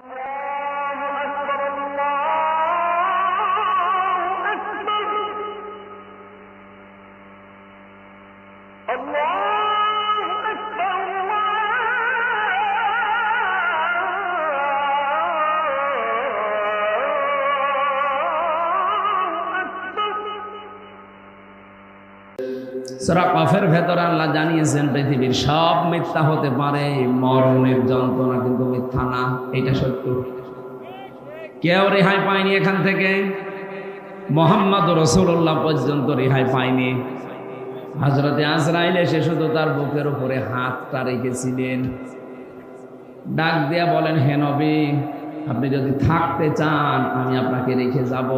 সূরা কফের ভেতরে আল্লাহ জানিয়েছেন পৃথিবীর সব মিথ্যা হতে পারে, মরণের যন্ত্রণা কিন্তু মিথ্যা না। এটা সত্য। কেউ রেহাই পায়নি এখান থেকে, মুহাম্মদ রাসূলুল্লাহ পর্যন্ত রেহাই পায়নি। হযরতে আজরাইল এসে শুধু তার বুকের উপরে হাতটা রেখেছিলেন, ডাক দিয়া বলেন, হে নবী, আপনি যদি থাকতে চান আমি আপনাকে রেখে যাব,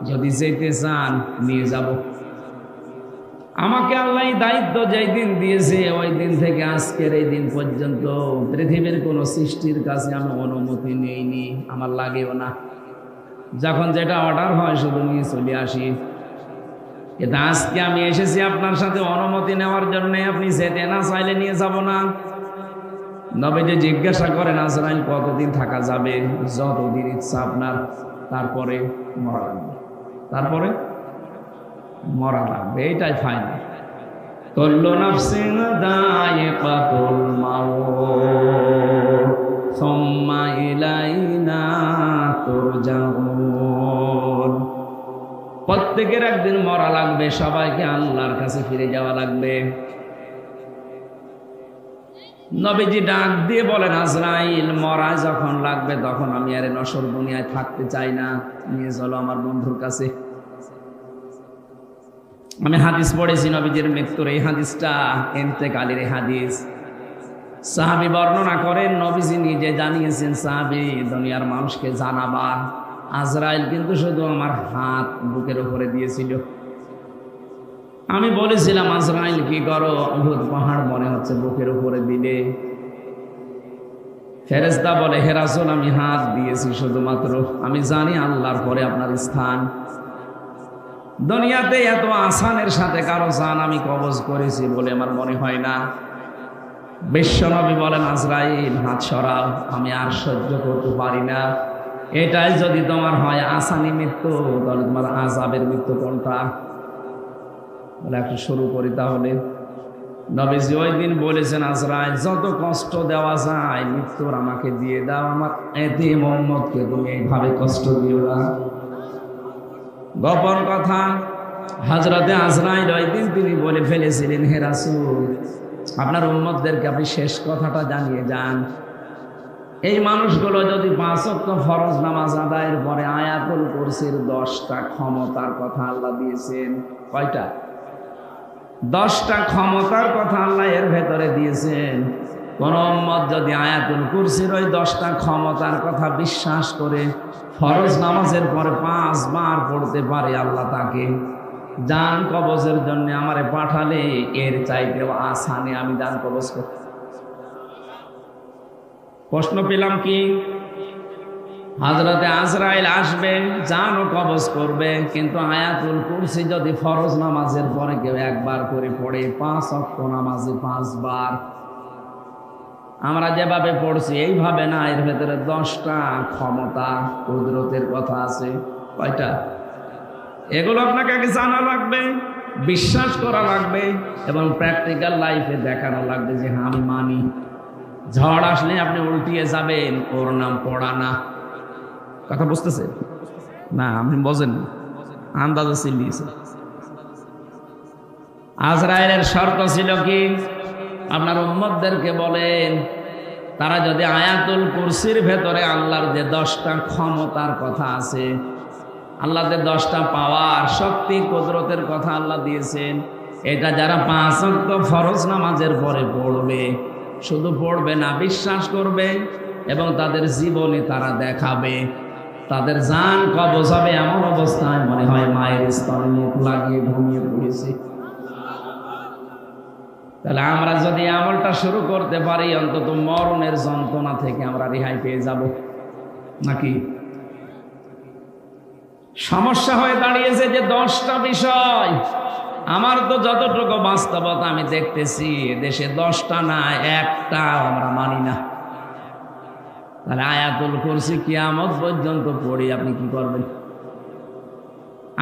যদি যেতে চান নিয়ে যাব। আমাকে আল্লাহ দায়িত্ব যেই দিন দিয়েছে ওই দিন থেকে আজকের এই দিন পর্যন্ত পৃথিবীর কোনো সৃষ্টির কাছে আমি অনুমতি নেইনি, আমার লাগেও না। যখন যেটা অর্ডার হয় শুধু নিয়ে চলে আসি। কিন্তু আজকে আমি এসেছি আপনার সাথে অনুমতি নেওয়ার জন্য। আপনি যেতে না চাইলে নিয়ে যাব না। নবীজি জিজ্ঞাসা করেন, আজরাইল কতদিন থাকা যাবে? যতদিন ইচ্ছা আপনার, তারপরে মরা লাগবে। তারপরে মরা লাগবে, এইটাই ফাইনাল। কুল্লু নাফসিন যায়িকাতুল মাউত সুম্মা ইলাইনা তুরজাউন। প্রত্যেকের একদিন মরা লাগবে, সবাইকে আল্লাহর কাছে ফিরে যাওয়া লাগবে। নবীজি ডাক দিয়ে বলেন, আজরাইল মরা যখন লাগবে তখন আমি আর নশ্বর দুনিয়ায় থাকতে চাই না, নিয়ে চলো আমার বন্ধুর কাছে। আমি হাদিস পড়েছি নবীজির মৃত্যুর, এই হাদিসটা ইন্তেকালের হাদিস। সাহাবী বর্ণনা করেন, নবীজি নিজে জানিয়েছেন, সাহাবী দুনিয়ার মানুষকে জানাবা। আজরাইল কিন্তু শুধু আমার হাত বুকের উপরে দিয়েছিল। আমি বলেছিলাম, আজরাইল কি করো? উহুদ পাহাড় মনে হচ্ছে বুকের উপরে দিলে। ফেরেশতা বলে, হে রাসূল, আমি হাত দিয়েছি শুধুমাত্র, আমি জানি আল্লাহর পরে আপনার স্থান। দুনিয়াতে এত আসানের সাথে কারো জান আমি কবজ করেছি বলে আমার মনে হয় না। বিশ্বনবী বলেন, আজরাইল হাত সরাও, আমি আর সহ্য করতে পারি না। এটাই যদি তোমার হয় আসানি মৃত্যু, তাহলে তোমার আযাবের মৃত্যু কোনটা? বলে একটু শুরু করি তাহলে। নবীজি ওই দিন বলেছেন, আজরাইল যত কষ্ট দেওয়া যায় মৃত্যুর আমাকে দিয়ে দাও, আমার এতিম উম্মতকে তুমি এইভাবে কষ্ট দিও না। গোপন কথা, হযরতে আজরাইল ওই দিন তিনি বলে ফেলেছিলেন, হে রাসূল, আপনার উম্মতদেরকে আপনি শেষ কথাটা জানিয়ে যান। এই মানুষগুলো যদি 5 ওয়াক্ত ফরজ নামাজ আদায়ের পরে আয়াতুল কুরসির 10টা ক্ষমতার কথা আল্লাহ দিয়েছেন। কয়টা? 10টা ক্ষমতার কথা আল্লাহ এর ভেতরে দিয়েছেন। কোন উম্মত যদি আয়াতুল কুরসির ওই 10টা ক্ষমতার কথা বিশ্বাস করে ফরজ নামাজের পরে 5 বার পড়তে পারে, আল্লাহ তাকে জান কবজের জন্য আমারে পাঠালে এর চাইতেও আসানে আমি জান কবজ করব। প্রশ্ন পেলাম কি? হযরতে আজরাইল আসবে, জানও কবজ করবে, কিন্তু আয়াতুল কুরসি যদি ফরজ নামাজের পরে কেউ একবার করে পড়ে, 5 ওয়াক্ত নামাজে 5 বার, আমরা যেভাবে পড়ছি এইভাবে না, এর ভেতরে 10টা ক্ষমতা কুদরতের কথা আছে। কয়টা? এগুলো আপনাকে আগে জানা লাগবে, বিশ্বাস করা লাগবে এবং প্র্যাকটিক্যাল লাইফে দেখানো লাগবে যে হ্যাঁ আমি মানি। ঝড় আসলে আপনি উল্টিয়ে যাবেন, ওর নাম পড়া না। কথা বুঝতেছেন না? আপনি বোঝেন, আন্দাজে চিল্লিয়েছে। আজরাইলের শর্ত ছিল কি? আপনার উম্মতদেরকে বলেন, তারা যদি আয়াতুল কুরসির ভেতরে আল্লাহর যে 10টা ক্ষমতার কথা আছে, আল্লাহ যে 10টা পাওয়ার, শক্তি, কুদরতের কথা আল্লাহ দিয়েছেন, এটা যারা 5 ওয়াক্ত ফরজ নামাজের পরে পড়বে, শুধু পড়বে না, বিশ্বাস করবে এবং তাদের জীবনে তারা দেখাবে, তাদের জান কবজ হবে এমন অবস্থায় মনে হয় মায়ের স্তনে মুখ লাগিয়ে ঘুমিয়ে পড়েছে। তাহলে আমরা যদি আমলটা শুরু করতে পারি, অন্তত মরণের যন্ত্রণা থেকে আমরা রেহাই পেয়ে যাব। নাকি সমস্যা হয়ে দাঁড়িয়েছে যে 10টা বিষয়। আমার তো যতটুকু বাস্তবতা আমি দেখতেছি, দেশে 10টা না, 1টাও আমরা মানি না। তাহলে আয়াতুল কুরসি কিয়ামত পর্যন্ত পড়ি আপনি কি করবেন?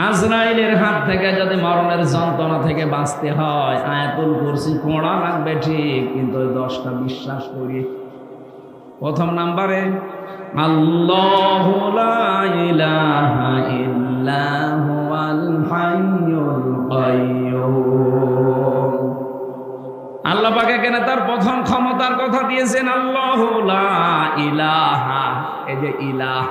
আজরাইলের হাত থেকে যদি মরণের যন্ত্রণা থেকে বাঁচতে হয় আয়াতুল কুরসি পড়া লাগবে ঠিক, কিন্তু ওই 10টা বিশ্বাস করি। প্রথম নাম্বারে আল্লাহু লা ইলাহা ইল্লা হুয়াল হাইয়ুল কাইয়্যুম। আল্লাহ পাক এখানে তার প্রথম ক্ষমতার কথা দিয়েছেন, আল্লাহু লা ইলাহা। এই যে ইলাহ,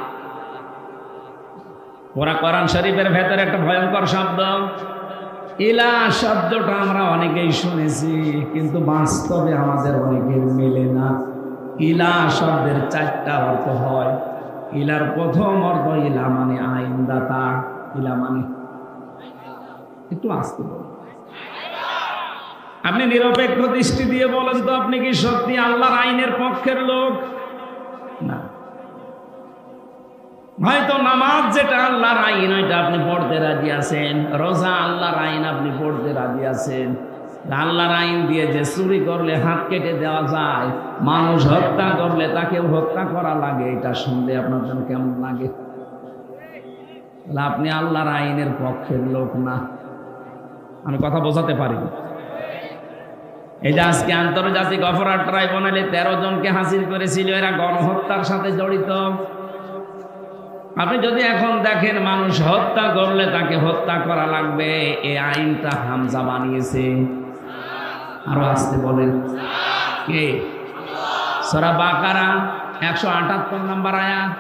পুরা কোরআন শরীফের ভেতরে একটা ভয়ঙ্কর শব্দ ইলাহ শব্দটা আমরা অনেকেই শুনেছি, কিন্তু বাস্তবে আমাদের অনেকের মেলে না। ইলাহ শব্দের 4টা অর্থ হয়। ইলার প্রথম অর্থ ইলা মানে আইনদাতা। ইলা মানে, একটু আসতে বলুন, আপনি নিরপেক্ষ দৃষ্টি দিয়ে বলেন তো, আপনি কি সত্যি আল্লাহর আইনের পক্ষের লোক? না। হয়তো নামাজ যেটা আল্লাহর আইন ওইটা আপনি পড়তে রাজি আছেন, রোজা আল্লাহর আইন আপনি পড়তে রাজি আছেন। আল্লাহর আইন দিয়ে যে চুরি করলে হাত কেটে দেওয়া যায়, মানুষ হত্যা করলে তাকেও হত্যা করা লাগে, এটা শুনলে আপনার জন্য কেমন লাগে? আপনি আল্লাহর আইনের পক্ষের লোক না। আমি কথা বোঝাতে পারি? এই যে আজকে আন্তর্জাতিক অপরাধ ট্রাইব্যুনালে 13 জনকে হাজির করেছিল, এরা গণহত্যার সাথে জড়িত। আপনি যদি এখন দেখেন মানুষ হত্যা করলে তাকে হত্যা করা লাগবে, এই আইনটা হামজা বানিয়েছে। আরো আসতে বলেন কে? সূরা বাকারা 178 নম্বর আয়াত,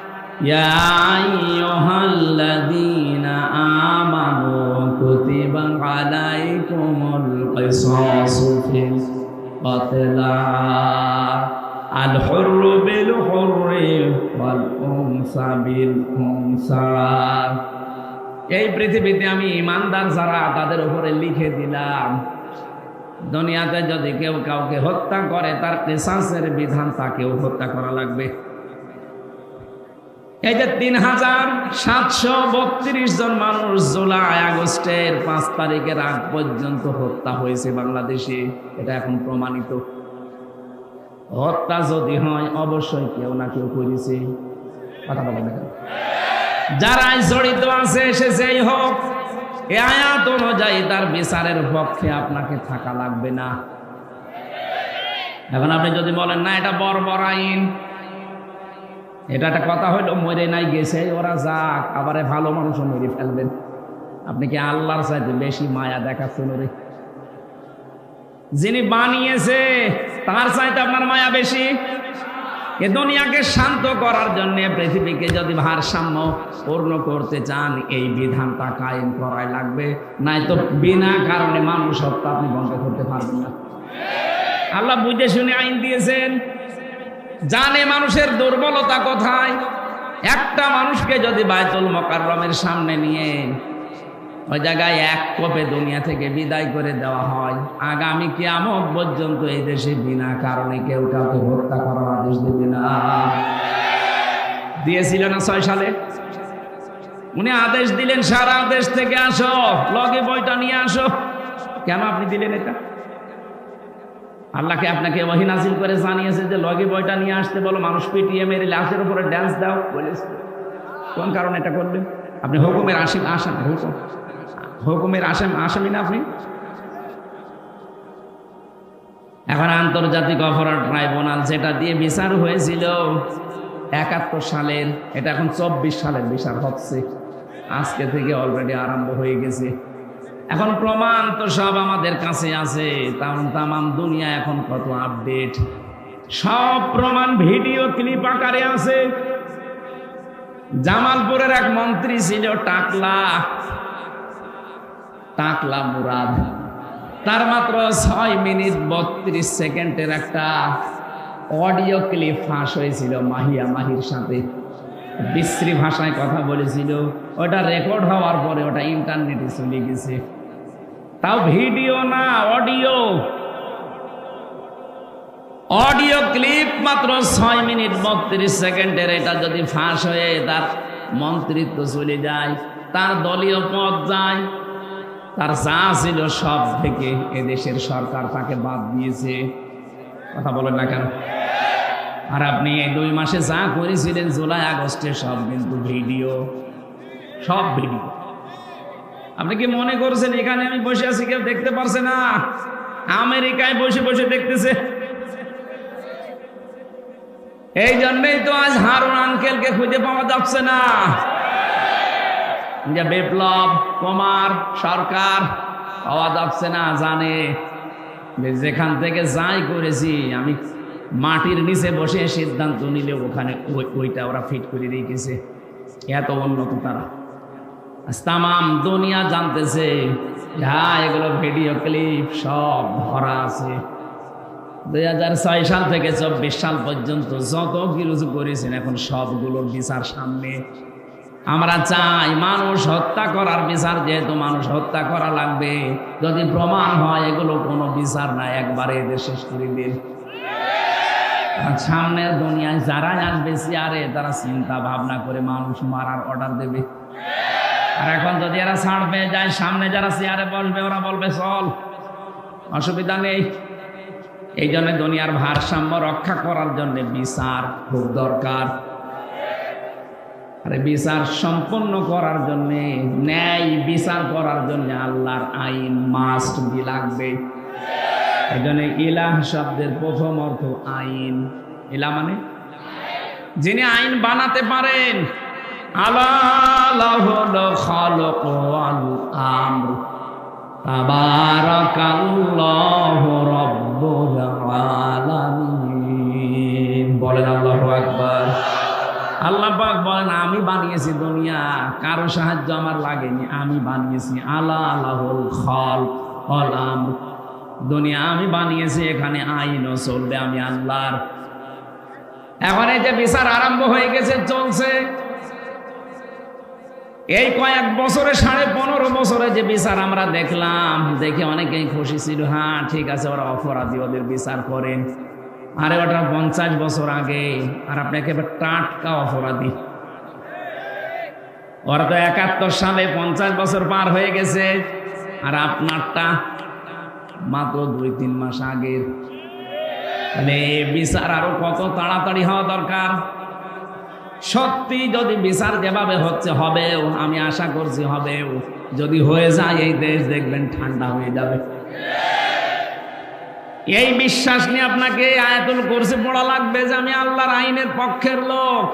ইয়া আইয়ুহাল্লাযীনা আমানু কুতিবা আলাইকুমুল কিসাসু ফিল কাতলা আল হুররু বিল হুররি ওয়াল উনসা বিল উনসা। এই পৃথিবীতে আমি ইমানদার যারা তাদের উপরে লিখে দিলাম, দুনিয়াতে যদি কেউ কাউকে হত্যা করে তার কিসাসের বিধান তাকেও হত্যা করা লাগবে। এই যে 3732 জন মানুষ জুলাই আগস্টের 5 তারিখের আগ পর্যন্ত হত্যা হয়েছে বাংলাদেশে, এটা এখন প্রমাণিত। হত্যা যদি হয় অবশ্যই কেউ না কেউ করেছে। কথা বলেন না, যারাই জড়িত আছে সে যেই হোক, এই আয়াত অনুযায়ী তার বিচারের পক্ষে আপনাকে থাকা লাগবে না। এখন আপনি যদি বলেন না এটা বর্বর আইন, এটা একটা কথা হইলো, মরে নাই গেছে ওরা যাক, আবার ভালো মানুষও মেরে ফেলবেন। আপনি কি আল্লাহর চাইতে বেশি মায়া দেখাচ্ছেন? রে যিনি বানিয়েছে তার চাইতে আপনার মায়া বেশি। এ দুনিয়াকে শান্ত করার জন্য, পৃথিবীকে যদি ভারসাম্য পূর্ণ করতে চান এই বিধানটা কায়েম করাই লাগবে, নাই তো বিনা কারণে মানুষ হত্যা আপনি বন্ধ করতে পারবেন না। আল্লাহ বুঝে শুনে আইন দিয়েছেন, জানে মানুষের দুর্বলতা কোথায়। একটা মানুষকে যদি বায়তুল মুকাররমের সামনে নিয়ে ওই জায়গায় এক কোপে দুনিয়া থেকে বিদায় করে দেওয়া হয়, আগামী কিয়ামত পর্যন্ত এই দেশে বিনা কারণে কেউ কাউকে হত্যা করার আদেশ দেবে না। দিয়েছিল না 6 সালে? উনি আদেশ দিলেন সারা দেশ থেকে আসো, লগে বইটা নিয়ে আসো। কেন আপনি দিলেন এটা? আল্লাহকে আপনাকে ওহী নাযিল করে জানিয়েছে যে লগে বইটা নিয়ে আসতে বলো, মানুষ পিটিয়ে মেরে লাশের উপরে ড্যান্স দাও বলেছে। কোন কারণে এটা করলেন? আপনি হুকুমের হুকুমের আসামি না আপনি? এখন আন্তর্জাতিক অপরাধ ট্রাইব্যুনাল যেটা দিয়ে বিচার হয়েছিল 71 সালের, এটা এখন 24 সালের বিচার হচ্ছে। আজকে থেকে অলরেডি আরম্ভ হয়ে গেছে। এখন প্রমাণ তো সব আমাদের কাছে আছে, তামাম দুনিয়া এখন কত আপডেট, সব প্রমাণ ভিডিও ক্লিপ আকারে আছে। জামালপুরের এক মন্ত্রী ছিল টাকলা মুরাদ, তার মাত্র 6 মিনিট 32 সেকেন্ডের একটা অডিও ক্লিপ ফাঁস হয়েছিল মাহির সাথে। বিশ্রী ভাষায় কথা বলেছিল, ওটা রেকর্ড হওয়ার পরে ওটা ইন্টারনেটে চলে গেছে। তাও ভিডিও না, অডিও ক্লিপ মাত্র 6 মিনিট 32 সেকেন্ডের। এটা যদি ফাঁস হয়ে তার মন্ত্রিত্ব চলে যায়, তার দলীয় পদ যায়, তার যা ছিল সব থেকে এদেশের সরকার তাকে বাদ দিয়েছে। কথা বলেন না কেন? আর আপনি এই 2 মাসে যা করেছিলেন জুলাই আগস্টে সব কিন্তু ভিডিও, সব ভিডিও। আপনি কি মনে করছেন এখানে আমি বসে আছি কেউ দেখতে পারছে না? আমেরিকায় বসে বসে দেখতেছে। এই জন্যই তো আজ হারুন আঙ্কেলকে খুঁজে পাওয়া যাচ্ছে না। যে বিপ্লব কুমার সরকার পাওয়া যাচ্ছে না, জানে যেখান থেকে যাই করেছি আমি মাটির নিচে বসে সিদ্ধান্ত নিলে ওখানে ওইটা ওরা ফিট করে রেখেছে। এত উন্নত তারা। তামাম দুনিয়া জানতেছে, হ্যাঁ এগুলো ভিডিও ক্লিপ সব ভরা আছে। 2006 সাল থেকে 24 সাল পর্যন্ত যত কিছু করেছেন এখন সবগুলোর বিচার সামনে। আমরা চাই মানুষ হত্যা করার বিচার, যেহেতু মানুষ হত্যা করা লাগবে, যদি প্রমাণ হয় এগুলো কোনো বিচার নাই, একবারে এদের শেষ করে দিন। সামনের দুনিয়ায় যারা আসবে চেয়ারে তারা চিন্তা ভাবনা করে মানুষ মারার অর্ডার দেবে। আর এখন যদি এরা ছাড় পেয়ে যায়, সামনে যারা চেয়ারে বসবে ওরা বলবে চল, অসুবিধা নেই। এই জন্য দুনিয়ার ভারসাম্য রক্ষা করার জন্য বিচার খুব দরকার। আরে বিচার সম্পন্ন করার জন্য, ন্যায় বিচার করার জন্য আল্লাহর আইন মাস্ট বি লাগবে। এই জন্য ইলাহ শব্দের প্রথম অর্থ আইন। ইলাহ মানে যিনি আইন বানাতে পারেন। আলাহুল খালক ওয়াল আমর তাবারাকাল্লাহু রাব্বুল আলামিন। বলেন আল্লাহু আকবার। আল্লাহ পাক বলেন আমি বানিয়েছি দুনিয়া, কারো সাহায্য আমার লাগেনি, আমি বানিয়েছি। আলাহুল খালক ওয়াল আমর, দুনিয়া আমি বানিয়েছি, এখানে আইনও চলবে আমি আল্লাহর। এখন এই যে বিচার আরম্ভ হয়ে গেছে, চলছে। এই কয়েক বছরে 15.5 বছরে যে বিচার আমরা দেখলাম, দেখে অনেকেই খুশি ছিল, হ্যাঁ ঠিক আছে ওরা অপরাধী, ওদের বিচার করেন। আরে ওটা 50 বছর আগে, আর আপনাকে টাটকা অপরাধী। ওরা তো 71 সালে 50 বছর পার হয়ে গেছে, আর আপনারটা মাত্র 2-3 মাস আগের। মানে বিচার আরো কত তাড়াতাড়ি হওয়া দরকার। সত্যি যদি বিচার যেভাবে হচ্ছে হবেও, আমি আশা করছি হবেও। যদি হয়ে যায় এই দেশ দেখবেন ঠান্ডা হয়ে যাবে। এই বিশ্বাস নিয়ে আপনাকে আয়াতুল কুরসি পড়া লাগবে যে আমি আল্লাহর আইনের পক্ষের লোক।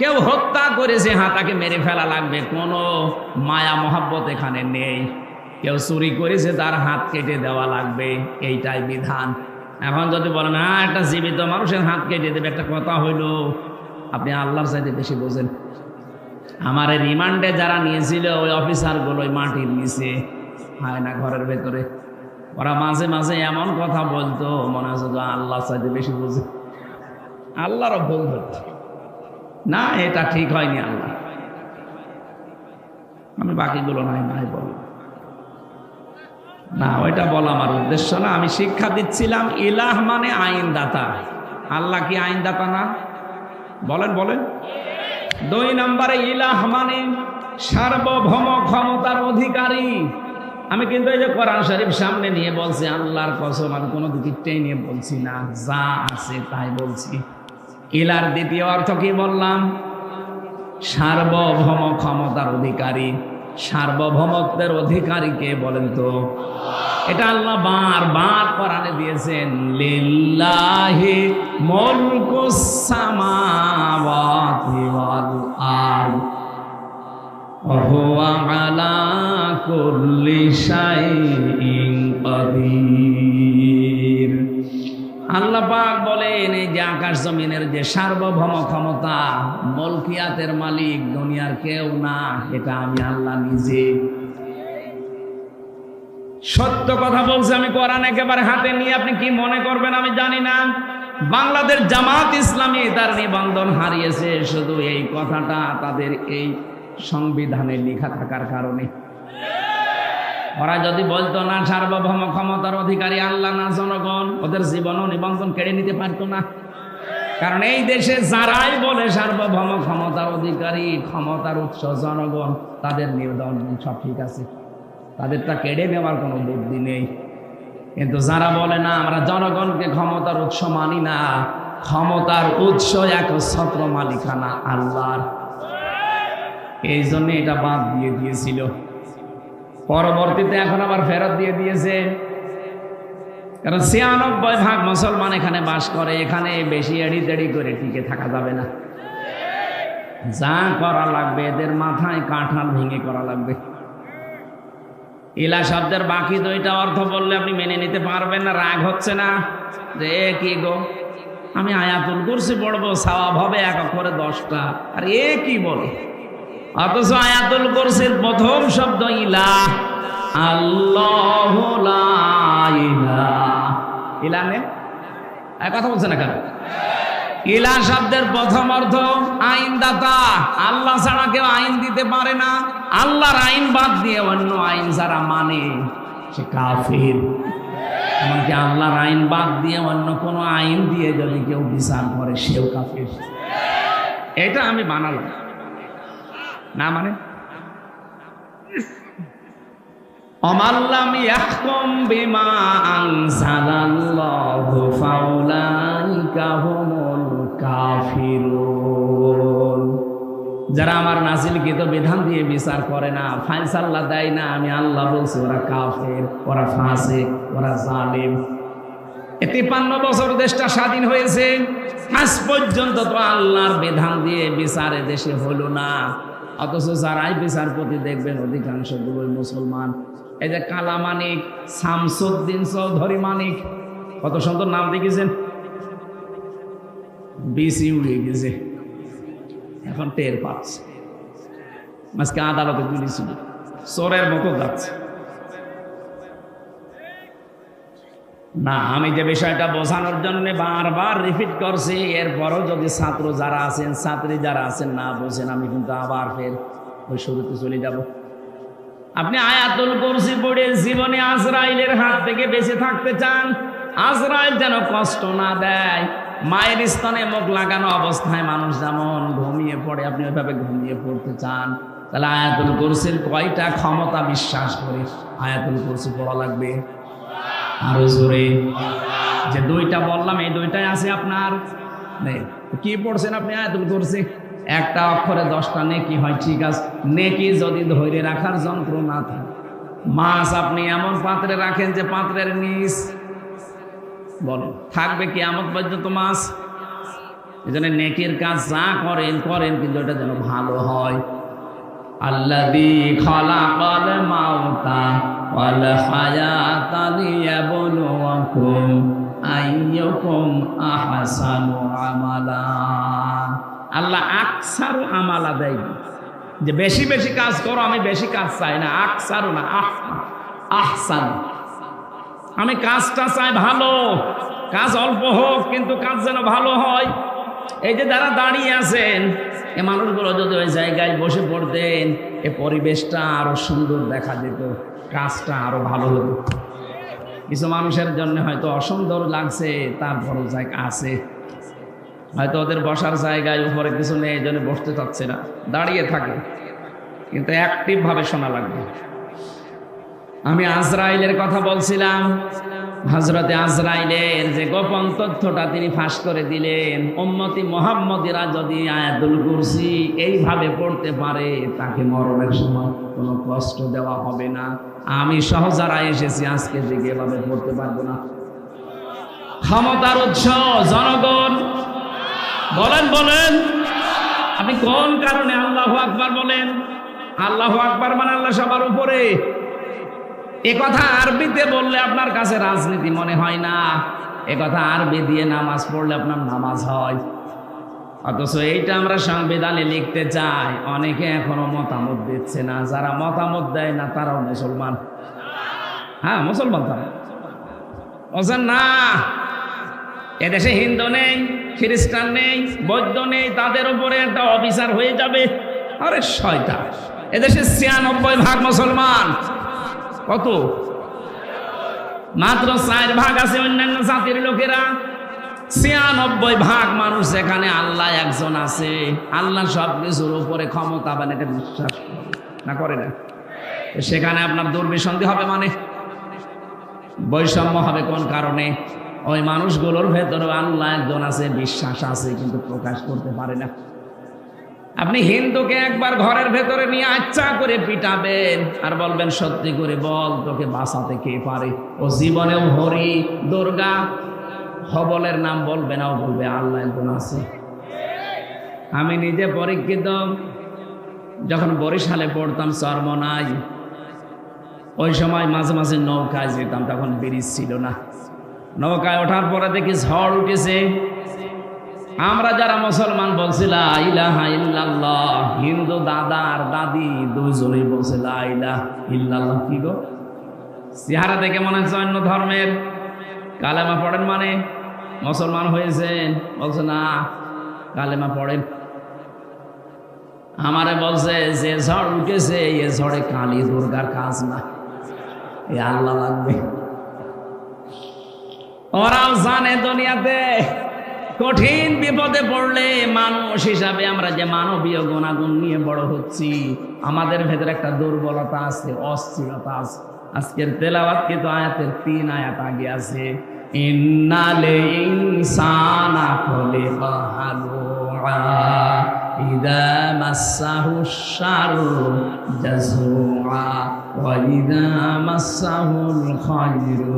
কেউ হত্যা করেছে, হ্যাঁ তাকে মেরে ফেলা লাগবে, কোনো মায়া মহাব্বত এখানে নেই। কেউ চুরি করেছে, তার হাত কেটে দেওয়া লাগবে, এইটাই বিধান। এখন যদি বলেন হ্যাঁ একটা জীবিত মানুষের হাত কেটে দেবে, একটা কথা হইল, আপনি আল্লাহর চাইতে বেশি বোঝেন। আমার রিমান্ডে যারা নিয়েছিল ওই অফিসারগুলো ওই মাটির নিচে, হয় না ঘরের ভেতরে, ওরা মাঝে মাঝে এমন কথা বলতো মনে হচ্ছে যে আল্লাহর চাইতে বেশি বোঝে। আল্লাহরও ভুল হচ্ছে না, এটা ঠিক হয়নি আল্লাহ। আমি বাকিগুলো নাই বলবো না, ওইটা বলা আমার উদ্দেশ্য না। আমি শিক্ষা দিচ্ছিলাম ইলাহ মানে আইনদাতা। আল্লাহ কি আইনদাতা না? বলেন বলেন। 2 নম্বরে ইলাহ মানে সার্বভৌম ক্ষমতার অধিকারী। আমি কিন্তু এই যে কোরআন শরীফ সামনে নিয়ে বলছি, আল্লাহর কসম আমি কোনো দিকটাই নিয়ে বলছি না, যা আছে তাই বলছি। ইলার দ্বিতীয় অর্থ কি বললাম? সার্বভৌম ক্ষমতার অধিকারী। সার্বভৌমত্বের অধিকারী কে বলেন তো? এটা আল্লাহ বারবার কোরআনে দিয়েছেন, লিল্লাহি মুলকুস সামাওয়াতি ওয়াল আরদ ওয়া হুয়া আলা কুল্লি শাইইন কাদির। আল্লাহ পাক বলেন এই যে আকাশ জমিনের যে সার্বভৌম ক্ষমতা, মলকিয়াতের মালিক দুনিয়ার কেউ না, এটা আমি আল্লাহ নিজে। সত্য কথা বলছি আমি, কোরআন একেবারে হাতে নিয়ে আপনি কি মনে করবেন আমি জানি না। বাংলাদেশ জামাত ইসলামী তার নিবন্ধন হারিয়েছে শুধু এই কথাটা তাদের এই সংবিধানে লেখা থাকার কারণে। ওরা যদি বলতো না সার্বভৌম ক্ষমতার অধিকারী আল্লাহ না জনগণ, ওদের জীবনও নিবন্ধন কেড়ে নিতে পারতো না। কারণ এই দেশে যারাই বলে সার্বভৌম ক্ষমতার অধিকারী, ক্ষমতার উৎস জনগণ, তাদের নিবন্ধন সব ঠিক আছে, তাদেরটা কেড়ে নেওয়ার কোনো বুদ্ধি নেই। কিন্তু যারা বলে না আমরা জনগণকে ক্ষমতার উৎস মানি না, ক্ষমতার উৎস একচ্ছত্র মালিকানা আল্লাহর। এই জন্য এটা বাদ দিয়ে দিয়েছিল, পরবর্তীতে এখন আবার ফেরত দিয়ে দিয়েছে। কারণ ৯৬% মুসলমান এখানে বাস করে, এখানে বেশি এড়ি তেড়ি করে টিকে থাকা যাবে না। যা করা লাগবে এদের মাথায় কাঁঠাল ভেঙে করা লাগবে। ইলা শব্দের বাকি দুইটা অর্থ বললে আপনি মেনে নিতে পারবেন না, রাগ হচ্ছে না যে কি গো, আমি আয়াতুল কুরসি পড়বো, সওয়াব হবে ১ অক্ষরে ১০টা, আর কি বলে? অথচ আয়াতুল কুরসির প্রথম শব্দ ইলাহ, আল্লাহু লা ইলাহা। ইলাহ নে কথা বলছে না কেন? ইলাহ শব্দের প্রথম অর্থ আইনদাতা, আল্লাহ ছাড়া কেউ আইন দিতে পারে না। আল্লাহর আইন বাদ দিয়ে অন্য আইন যারা মানে সে কাফির। এমনকি আল্লাহর আইন বাদ দিয়ে অন্য কোনো আইন দিয়ে যদি কেউ বিচার করে সেও কাফির। এটা আমি বানালাম না, মানে অমাল্লাম ইয়াহকুম বিমা আনজালাল্লাহু ফাউলাইকা হুমুল কাফিরুন। যারা আমার নাযিলকৃত বিধান দিয়ে বিচার করে না, ফায়সালা দেয় না, আমি আল্লাহ বলছি ওরা কাফের, ওরা ফাসিক, ওরা জালিম। ৫৩ বছর দেশটা স্বাধীন হয়েছে, আজ পর্যন্ত তো আল্লাহর বিধান দিয়ে বিচার দেশে হলো না। অথচ যারাই বিচারপতি দেখবেন অধিকাংশগুলোই মুসলমান। এই যে কালা মানিক, শামসুদ্দিন চৌধুরী মানিক, কত সুন্দর নাম দেখেছেন, বিসি উড়ে গেছে, এখন টের পাচ্ছে। আজকে আদালতে তুলেছিল, চোরের মতো যাচ্ছে না। আমি যে বিষয়টা বোঝানোর জন্য বারবার রিপিট করছি, এরপরও যদি ছাত্র যারা আছেন, ছাত্রী যারা আছেন না বোঝেন, আমি কিন্তু আবার ফের ওই শুরুতে চলে যাব। আপনি আয়াতুল কুরসি পড়ে জীবনে আজরাইলের হাত থেকে বেঁচে থাকতে চান, আজরাইল যেন কষ্ট না দেয়। মায়ের স্তনে মুখ লাগানো অবস্থায় মানুষ যেমন ঘুমিয়ে পড়ে, আপনি ওইভাবে ঘুমিয়ে পড়তে চান, তাহলে আয়াতুল কুরসির কয়টা ক্ষমতা বিশ্বাস করে আয়াতুল কুরসি পড়া লাগবে? আরো জোরে। যে দুইটা বললাম এই দুইটাই আছে আপনার। কি পড়ছেন আপনি আয়াতুল কুরসি? একটা অক্ষরে 10টা নেকি হয়, ঠিক আছে। নেকি যদি ধরে রাখার যন্ত্র না থাকে, মাছ আপনি এমন পাত্রে রাখেন যে পাত্রের নিচ বলেন থাকবে কিয়ামত পর্যন্ত মাছ। এই জন্য নেকির কাজ যা করেন করেন, কিন্তু এটা যেন ভালো হয়। আল্লাযী খালাকাল মাউতা ওয়াল হায়াতা লিয়াবলুয়াকুম আইয়ুকুম আহসানু আমালা। আল্লাহ আকসারু আমালা দেয়, যে বেশি বেশি কাজ করো, আমি বেশি কাজ চাই না, আকসারু না, আহসান। আমি কাজটা চাই ভালো, কাজ অল্প হোক কিন্তু কাজ যেন ভালো হয়। এই যে যারা দাঁড়িয়ে আছেন, এ মানুষগুলো যদি ওই জায়গায় বসে পড়তেন, এ পরিবেশটা আরো সুন্দর দেখা যেত, কাজটা আরো ভালো হতো। কিছু মানুষের জন্য হয়তো অসুন্দর লাগছে, তারপরও জায়গা আছে, হয়তো ওদের বসার জায়গায় উপরে কিছু নেই, এই জন্য বসতে চাচ্ছে না, দাঁড়িয়ে থাকে, কিন্তু অ্যাক্টিভ ভাবে শোনা লাগবে। আমি আজরাইলের কথা বলছিলাম, হযরতে আজরাইলের যে গোপন তথ্যটা তিনি ফাঁস করে দিলেন, উম্মতি মুহাম্মদীরা যদি আয়াতুল কুরসি এইভাবে পড়তে পারে, তাকে মরণের সময় কোনো কষ্ট দেওয়া হবে না। আমি সহ যারা এসেছি আজকে দিকে এভাবে পড়তে পারবো না। ক্ষমতার উৎস জনগণ। বলেন বলেন, আপনি কোন কারণে আল্লাহু আকবার বলেন? আল্লাহু আকবার মানে আল্লাহ সবার উপরে। এ কথা আরবিতে বললে আপনার কাছে রাজনীতি মনে হয় না, এ কথা আরবি দিয়ে নামাজ পড়লে আপনার নামাজ হয়। অথচ এইটা আমরা সংবিধানে লিখতে চাই, অনেকে এখনো মতামত দিচ্ছে না। যারা মতামত দেয় না তারাও মুসলমান। হ্যাঁ মুসলমান, তারা বলছেন না এদেশে হিন্দু নেই, খ্রিস্টান নেই, বৌদ্ধ নেই, তাদের উপরে একটা অবিচার হয়ে যাবে। আরে শয়তান, এদেশে ৯৬% মুসলমান। কত? মাত্র 4% আছে অন্যান্য জাতির লোকেরা। ৯৬% মানুষ এখানে আল্লাহ একজন আছে, আল্লাহ সব কিছুর উপরে ক্ষমতাবান, এটা বিশ্বাস না করে না। সেখানে আপনার দুর্বিসন্ধি হবে, মানে বৈষম্য হবে। কোন কারণে? ওই মানুষগুলোর ভেতরে আল্লাহ একজন আছে, বিশ্বাস আছে, কিন্তু প্রকাশ করতে পারে না। আপনি হিন্দুকে একবার ঘরের ভেতরে নিয়ে আচ্ছা করে পিটাবেন আর বলবেন সত্যি করে বল তোকে বাঁচাতে কে পারে, ও জীবনেও হরি দুর্গা হবলের নাম বলবে না, ও বলবে আল্লাহ একজন আছে। আমি নিজে পরীক্ষিত, যখন বরিশালে পড়তাম চরমনাই, ওই সময় মাঝে মাঝে নৌকায় যেতাম, তখন ব্রিজ ছিল না। নৌকায় ওঠার পরে দেখি ঝড় উঠেছে। আমরা যারা মুসলমান বলছি লা ইলাহা ইল্লাল্লাহ, হিন্দু দাদা আর দাদি দুইজনেই বলছে লা ইলাহা ইল্লাল্লাহ। কি গো, চেহারা দেখে মনে হচ্ছে অন্য ধর্মের। কালেমা পড়েন মানে মুসলমান হয়েছেন? বলছে না, কালেমা পড়েন। আমারে বলছে যে ঝড় উঠেছে এ ঝড়ে কালী দুর্গার কাজ না, এ আল্লাহ লাগবে। ওরাও জানে দুনিয়াতে কঠিন বিপদে পড়লে মানুষ হিসাবে আমরা যে মানবীয় গুণাগুণ নিয়ে বড় হচ্ছি, আমাদের ভেতরে একটা দুর্বলতা আছে, অস্থিরতা আছে। আজকের তেলাওয়াত কিন্তু আয়াতের 3 আয়াত আগে আছে, ইন্নাল ইনসানা খুলিকা হালুআ ইযা মাসসাহু শাররু জাযুআ ওয়া ইযা মাসসাহুল খায়রু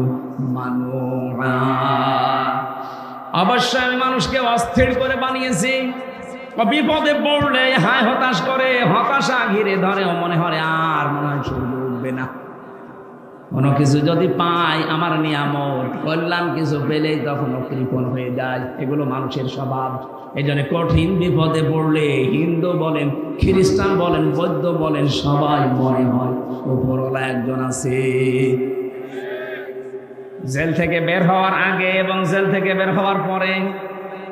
মানুআ। অবশ্যই আমি মানুষকে অস্থির করে বানিয়েছি। বিপদে পড়লে হায় হতাশ করে, হতাশা ঘিরে ধরে, মনে হয় আর মনে হয় সূর্য উঠবে না। কোনো কিছু যদি পাই, আমার নিয়ামত কল্যাণ কিছু পেলেই তখন কৃপণ হয়ে যায়। এগুলো মানুষের স্বভাব। এই জন্য কঠিন বিপদে পড়লে হিন্দু বলেন, খ্রিস্টান বলেন, বৌদ্ধ বলেন, সবাই মনে হয় উপরওয়ালা একজন আছে। জেল থেকে বের হওয়ার আগে এবং জেল থেকে বের হওয়ার পরে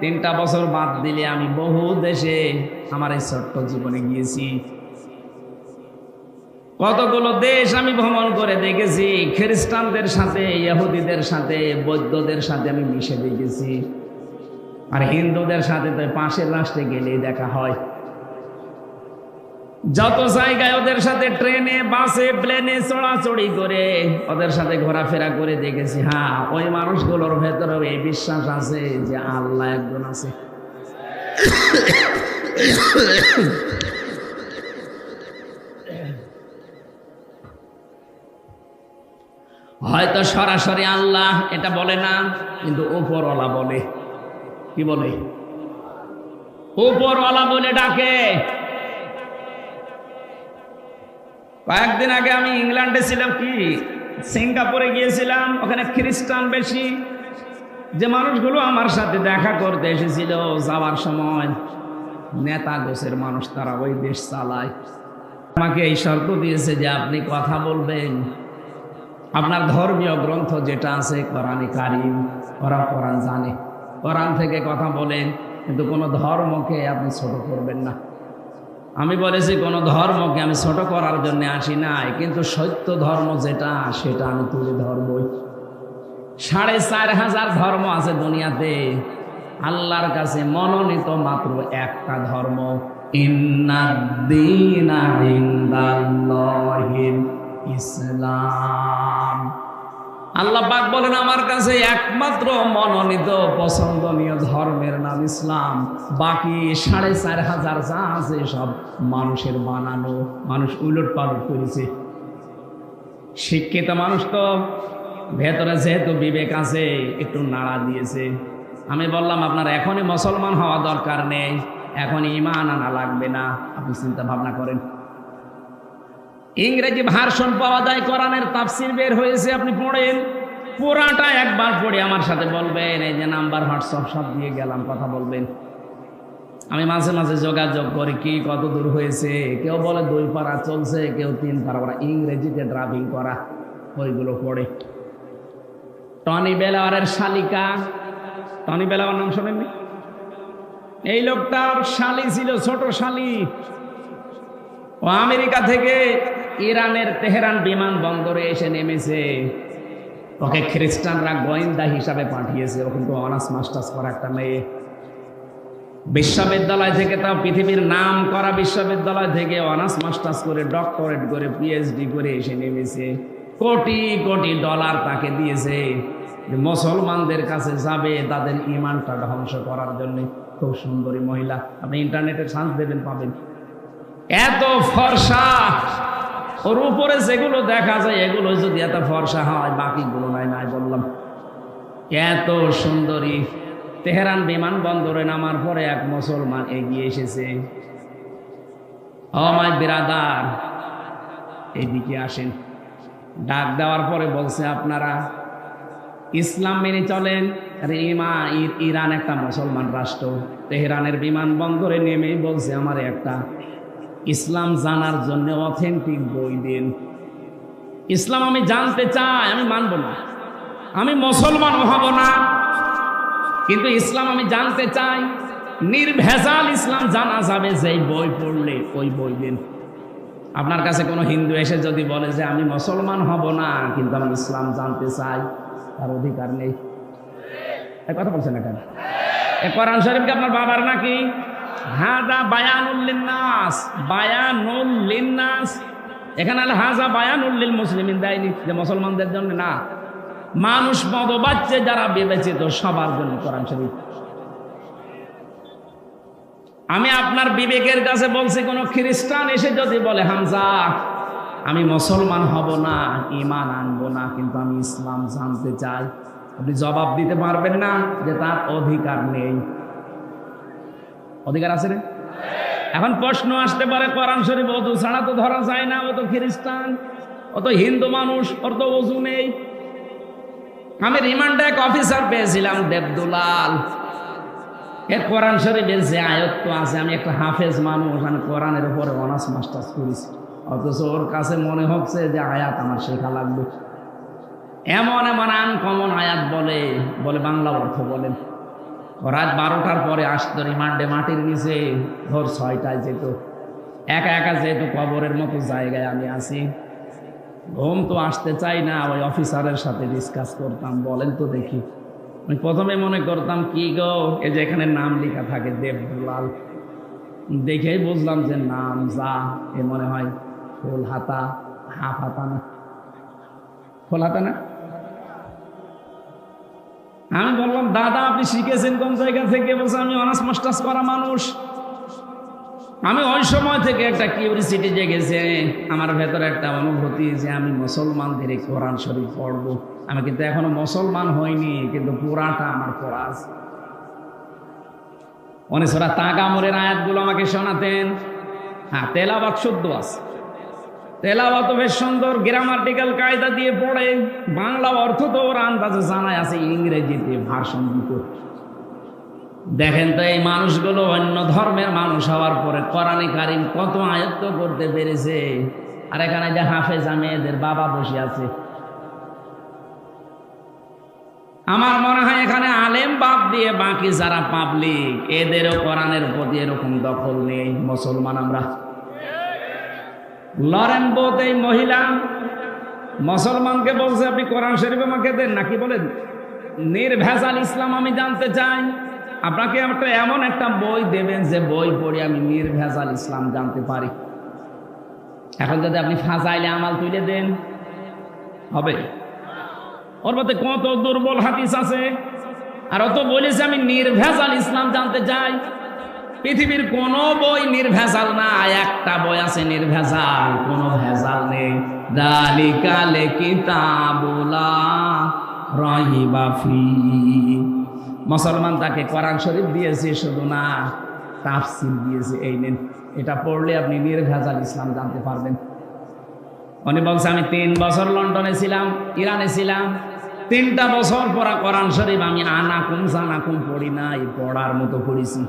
3টা বছর বাদ দিলে আমি বহু দেশে আমার এই ছোট্ট জীবনে গিয়েছি। কতগুলো দেশ আমি ভ্রমণ করে দেখেছি। খ্রিস্টানদের সাথে, ইহুদিদের সাথে, বৌদ্ধদের সাথে আমি মিশে দেখেছি। আর হিন্দুদের সাথে তো পাশের রাষ্ট্রে গেলেই দেখা হয়। যত জায়গায় ওদের সাথে ট্রেনে, বাসে, প্লেনে চড়াচড়ি করে ওদের সাথে ঘোরাফেরা করে দেখেছি। হ্যাঁ, ওই মানুষগুলোর ভেতরেও এই বিশ্বাস আছে যে আল্লাহ একজন আছে। হয়তো সরাসরি আল্লাহ এটা বলে না, কিন্তু উপরওয়ালা বলে। কি বলে? উপরওয়ালা বলে ডাকে। কয়েকদিন আগে আমি ইংল্যান্ডে ছিলাম, কি সিঙ্গাপুরে গিয়েছিলাম। ওখানে খ্রিস্টান বেশি। যে মানুষগুলো আমার সাথে দেখা করতে এসেছিল, যাওয়ার সময় নেতা গোছের মানুষ, তারা ওই দেশ চালায়। আমাকে এই শর্ত দিয়েছে যে আপনি কথা বলবেন আপনার ধর্মীয় গ্রন্থ যেটা আছে কোরআনে কারিম, ওরা কোরআন জানে, কোরআন থেকে কথা বলেন, কিন্তু কোনো ধর্মকে আপনি ছোট করবেন না। আমি বলেছি কোনো ধর্মকে আমি ছোট করার জন্য আসি নাই, কিন্তু সত্য ধর্ম যেটা সেটা আমি তুলে ধরবই। 4,500 ধর্ম আছে দুনিয়াতে। আল্লাহর কাছে মনোনীত মাত্র একটা ধর্ম, ইন্নাদ-দীনা ইনদাল্লাহিল ইসলাম। আল্লাহ পাক বলেন আমার কাছে একমাত্র মনোনীত পছন্দনীয় ধর্মের নাম ইসলাম। বাকি 4,500 যা আছে সব মানুষের বানানো, মানুষ উলট পালট করেছে। শিক্ষিত মানুষ তো ভেতরে যেহেতু বিবেক আছে একটু নাড়া দিয়েছে। আমি বললাম আপনার এখনই মুসলমান হওয়া দরকার নেই, এখন ঈমান আনা লাগবে না, আপনি চিন্তা ভাবনা করেন। ইংরেজি ভার্সন পাওয়া যায়, কোরআনের তাফসির বের হয়েছে, আপনি পড়েন। পুরাটা একবার পড়ে আমার সাথে বলবেন। এই যে নাম্বার, হোয়াটসঅ্যাপ সব দিয়ে গেলাম, কথা বলবেন। আমি মাঝে মাঝে যোগাযোগ করি, কি কত দূর হয়েছে। কেউ বলে 2 পারা চলছে, কেউ 3 পারা। ওরা ইংরেজিতে ড্রাইভিং করা, ওইগুলো পড়ে। টনি বেলাওয়ারের শালিকা, টনি বেলাওয়ার নাম শোনেননি? এই লোকটার শালি ছিল, ছোট শালি। ও আমেরিকা থেকে ইরানের তেহরান বিমানবন্দরে এসে নেমেছে। ওকে খ্রিস্টানরা গোয়েন্দা হিসাবে পাঠিয়েছে। ও কিন্তু অনার্স মাস্টার্স করা একটা মেয়ে। বিশ্ববিদ্যালয় থেকে, তাও পৃথিবীর নাম করা বিশ্ববিদ্যালয় থেকে অনার্স মাস্টার্স করে, ডক্টরেট করে, পিএইচডি করে এসে নেমেছে। কোটি কোটি ডলার তাকে দিয়েছে। যে মুসলমানদের কাছে যাবে তাদের ইমানটা ধ্বংস করার জন্য। খুব সুন্দরী মহিলা, আপনি ইন্টারনেটে সার্চ দেবেন পাবেন। এত ফর্সা, ওর উপরে যেগুলো দেখা যায় এগুলো যদি এত ফর্সা হয় বাকিগুলো নাই নাই বললাম। এত সুন্দরী। তেহরান বিমানবন্দরে নামার পরে এক মুসলমান এগিয়ে এসেছে। ও মাই বিরাদার, এইদিকে আসেন। ডাক দেওয়ার পরে বলছে, আপনারা ইসলাম মেনে চলেন? আরে ইরান একটা মুসলমান রাষ্ট্র। তেহরানের বিমানবন্দরে নেমেই বলছে, আমার একটা ইসলাম জানার জন্য অথেন্টিক বই দিন। ইসলাম আমি জানতে চাই, আমি মানব না, আমি মুসলমান হব না, কিন্তু ইসলাম আমি জানতে চাই। নির্ভেজাল ইসলাম জানা যাবে যেই বই পড়লে, ওই বই দিন। আপনার কাছে কোনো হিন্দু এসে যদি বলে যে আমি মুসলমান হব না কিন্তু আমি ইসলাম জানতে চাই, তার অধিকার নেই। এই কথা বলছেন না কেন? কোরআন শরীফ কি আপনার বাবার নাকি? হাজা বায়ানুল লিন্নাস, বায়ানুল লিন্নাস। এখানে আল হাজা বায়ানুল লিল মুসলিমিন দেয়নি, যে মুসলমানদের জন্য না, মানুষ মতবাচ্চে যারা বিবেচিত সবার জন্য কোরআন শরীফ। আমি আপনার বিবেকের কাছে বলছি, কোন খ্রিস্টান এসে যদি বলে হামজা আমি মুসলমান হব না, ঈমান আনবো না, কিন্তু আমি ইসলাম জানতে চাই, আপনি জবাব দিতে পারবেন না যে তার অধিকার নেই? অধিকার আছে রে? এখন প্রশ্ন আসতে পারে, কোরআন শরীফ ওযু ছাড়া তো ধরা যায় না, ও তো খ্রিস্টান, ও তো হিন্দু মানুষ, ওর তো ওযু নেই। আমি রিমান্ডে এক অফিসার পেয়েছিলাম, দেবদুলাল। এর কোরআন শরীফের যে আয়াত আছে, আমি একটা হাফেজ মানুষ, আমি কোরআনের উপরে অনার্স মাস্টার্স করেছি, অথচ ওর কাছে মনে হচ্ছে যে আয়াত আমার শেখা লাগবে। এমন এমন আনকমন আয়াত বলে বাংলা অর্থ বলেন। রাত 12টার পরে আসতো রিমান্ডে, মাটির নিচে ভোর 6টায় যেত, একা একা যেত, কবরের মতো জায়গায় আমি আছি, ঘুম তো আসতে চাই না। ওই অফিসারের সাথে ডিসকাস করতাম, বলেন তো দেখি। আমি প্রথমে মনে করতাম কি গো, এই যে এখানে নাম লেখা থাকে দেবদুলাল, দেখেই বুঝলাম যে নাম যা, এ মনে হয় ফুল হাতা, হাফ হাতা না, ফুল হাতা না। আমি বললাম, দাদা আপনি শিখেছেন কোন জায়গা থেকে? বলছে আমি অনার্স মাস্টার্স করা মানুষ। আমি ওই সময় থেকে একটা কিউরিসিটি জেগেছে আমার ভেতরে, একটা অনুভূতি যে আমি মুসলমানদের কোরআন শরীফ পড়বো। আমি কিন্তু এখনো মুসলমান হইনি, কিন্তু পুরাটা আমার পড়া আছে। অনেক সূরা তাগামুরের আয়াতগুলো আমাকে শোনাতেন। হ্যাঁ, তেলাওয়াত শুদ্ধ আছে, তেলাওয়াত বেশ সুন্দর, গ্রামাটিক্যাল কায়দা দিয়ে পড়ে, বাংলা অর্থ তো ওর আন্দাজে জানাই আছে, ইংরেজিতে ভাষণ দিত। দেখেন তো এই মানুষগুলো অন্য ধর্মের মানুষ হওয়ার পরে কোরআনে কারিম কত আয়ত্ত করতে পেরেছে। আর এখানে যে হাফেজা মেয়েদের বাবা বসে আছে। আমার মনে হয় এখানে আলেম বাদ দিয়ে বাকি যারা পাবলিক, এদেরও কোরআনের প্রতি এরকম দখল নেই। মুসলমান আমরা। লরেন বোধ এই মহিলা মুসলমানকে বলছে, আপনি কোরআন শরীফ আমাকে দেন, নাকি বলেন নির্ভেজাল ইসলাম আমি জানতে চাই। আপনাকে এমন একটা বই দেবেন যে বই পড়ে আমি নির্ভেজাল ইসলাম জানতে পারি। এখন যদি আপনি ফাজাইলে আমাল তুলে দেন, হবে? ওর মধ্যে কত দুর্বল হাদিস আছে, আর অত বলেছে আমি নির্ভেজাল ইসলাম জানতে চাই। পৃথিবীর কোন বই নির্ভেজাল না, একটা বই আছে নির্ভেজাল, কোনো ভেজাল নেই। যালিকাল কিতাবুলা রাইবা ফীহি। মুসলমান তাকে কোরআন শরীফ দিয়েছে, শুধু না তাফসীর দিয়েছে। এই নেন, এটা পড়লে আপনি নির্ভেজাল ইসলাম জানতে পারবেন। উনি বলছে আমি 3 বছর লন্ডনে ছিলাম, ইরানে ছিলাম, 3টা বছর পড়া কোরআন শরীফ আমি আনাকুম জানাকুম পড়ি নাই, পড়ার মতো পড়েছি।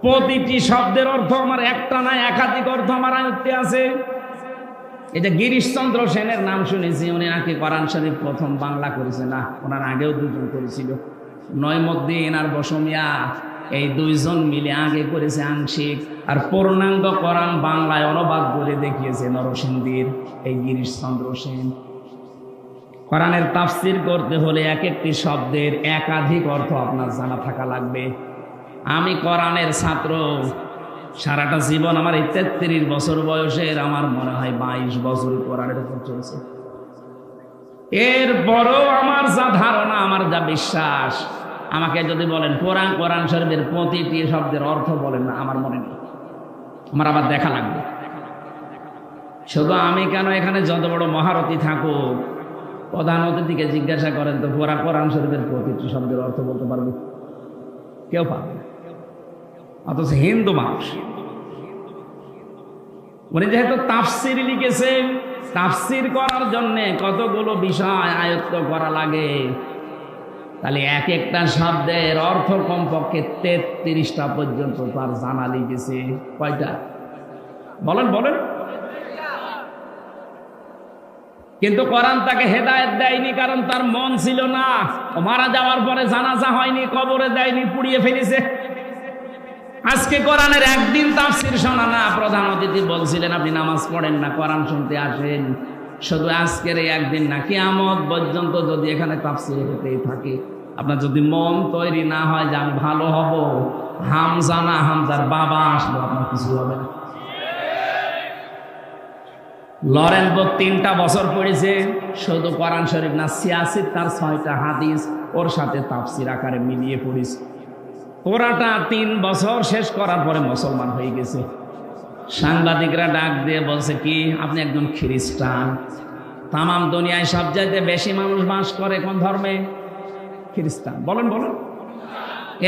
প্রতিটি শব্দের অর্থ আমার একটা না একাধিক অর্থ আমার আয়ত্তে আছে। এটা গিরিশচন্দ্র সেনের নাম শুনেছি, উনি নাকি কোরআন শরীফ প্রথম বাংলা করেছে। না, ওনার আগেও 2 জন করেছিল, নইমুদ্দিন আর বসমিয়া, এই 2 জন মিলে আগে করেছে আংশিক, আর পূর্ণাঙ্গ কোরআন বাংলায় অনুবাদ করে দেখিয়েছে নরসিংদীর এই গিরিশচন্দ্র সেন। কোরআনের তাফসীর করতে হলে এক একটি শব্দের একাধিক অর্থ আপনার জানা থাকা লাগবে। আমি কোরআনের ছাত্র, সারাটা জীবন আমার এই 33 বছর বয়সের, আমার মনে হয় 22 বছর কোরআনের উপর চলছে। এরপরও আমার যা ধারণা, আমার যা বিশ্বাস, আমাকে যদি বলেন কোরআন শরীফের প্রতিটি শব্দের অর্থ বলেন না, আমার মনে নেই, আমার আবার দেখা লাগবে। শুধু আমি কেন, এখানে যত বড় মহারথী থাকুক, প্রধান অতিথিকে জিজ্ঞাসা করেন তো কোরআন শরীফের প্রতিটি শব্দের অর্থ বলতে পারবে? কেউ পারবে না। অথচ হিন্দু মানুষ, উনি যেহেতু তাফসির লিখেছেন, তাফসির করার জন্য কতগুলো বিষয় আয়ত্ত করা লাগে, তাহলে এক একটা শব্দের অর্থ কমপক্ষে 33টা পর্যন্ত তার জানা লিখেছে। কয়টা বলেন বলেন? কিন্তু কোরআন তাকে হেদায়েত দেয়নি, কারণ তার মন ছিল না। ও মারা যাওয়ার পরে জানাজা হয়নি, কবরে দেয়নি, পুড়িয়ে ফেলেছে। আজকে কোরআনের একদিন তাফসির শোনা না। প্রধান অতিথি বলছিলেন আপনি নামাজ পড়েন না, কোরআন শুনতে আসেন। শুধু আজকের এই একদিন না, কিয়ামত পর্যন্ত যদি এখানে তাফসির হতেই থাকে, আপনার যদি মন তৈরি না হয় যে আমি ভালো হব, হামজা না হামজার বাবা আসলো, আপনার কিছু হবে না। লরেন বোধ 3টা বছর পড়েছে, শুধু কোরআন শরীফ না, 86 তার 6টা হাদিস ওর সাথে তাফসির আকারে মিলিয়ে পড়েছে। ওরাটা 3 বছর শেষ করার পরে মুসলমান হয়ে গেছে। সাংবাদিকরা ডাক দিয়ে বলছে কি, আপনি একজন খ্রিস্টান। তামাম দুনিয়ায় সবচাইতে বেশি মানুষ বাস করে কোন ধর্মে? খ্রিস্টান। বলেন বলেন।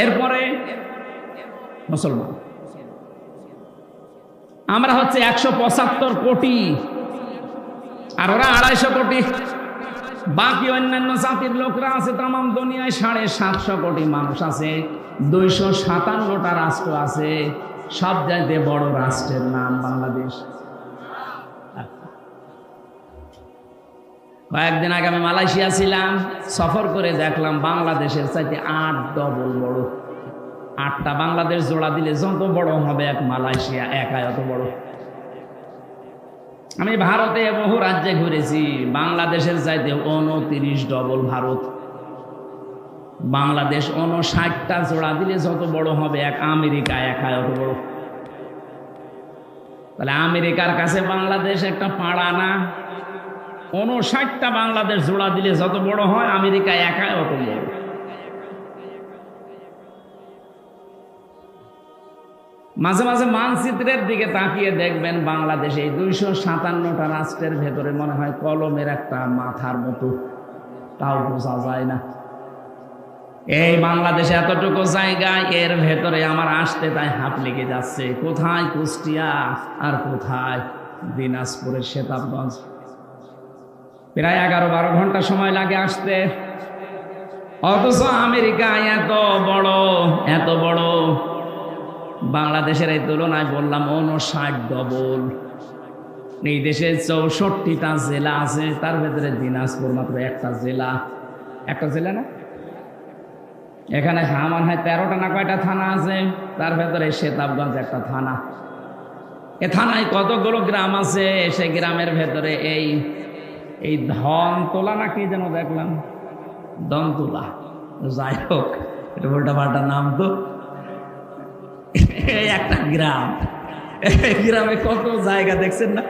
এরপরে মুসলমান। আমরা হচ্ছে 175 কোটি, আর ওরা 250 কোটি। বাকি অন্যান্য জাতির লোকরা আছে তামাম দুনিয়ায় 750 কোটি মানুষ আছে, 257টা রাষ্ট্র আছে। সব চাইতে বড় রাষ্ট্রের নাম বাংলাদেশ। কয়েকদিন আগে আমি মালয়েশিয়া ছিলাম, সফর করে দেখলাম বাংলাদেশের চাইতে 8 ডবল বড়। 8টা বাংলাদেশ জোড়া দিলে যত বড় হবে এক মালয়েশিয়া একাই অত বড়। আমি ভারতে বহু রাজ্যে ঘুরেছি, বাংলাদেশের চাইতে 29 ডবল ভারত। বাংলাদেশ 59টা জোড়া দিলে যত বড় হবে এক আমেরিকা একাই অত বড়। তাহলে আমেরিকার কাছে বাংলাদেশ একটা পাড়া না? 59টা বাংলাদেশ জোড়া দিলে যত বড় হয়, আমেরিকা একাই অত বড়। মাঝে মাঝে মানচিত্রের দিকে তাকিয়ে দেখবেন বাংলাদেশে 257টা রাষ্ট্রের ভেতরে মনে হয় কলমের একটা মাথার মতো, তাও বোঝা যায় না। এই বাংলাদেশে এতটুকু জায়গা, এর ভেতরে আমার আসতে তাই হাত লেগে যাচ্ছে। কোথায় কুষ্টিয়া আর কোথায় দিনাজপুরের সেতাবগঞ্জ। প্রায় 11-12 ঘন্টা সময় লাগে আসতে। অথচ আমেরিকা এত বড়, বাংলাদেশের এই তুলনায় বললাম 59 ডবল। এই দেশে 64টা জেলা আছে, তার ভেতরে দিনাজপুর মাত্র একটা জেলা। একটা জেলা না, এখানে মনে হয় 13টা না কয়টা থানা আছে, তার ভেতরে সেতাবগঞ্জ একটা থানা। এ থানায় কতগুলো গ্রাম আছে, সে গ্রামের ভেতরে এই ধনতলা না কি যেন দেখলাম, দমতলা, যাই হোক এটা উল্টা পাল্টা নাম। তো একটা গ্রাম, গ্রামে কত জায়গা দেখছেন না,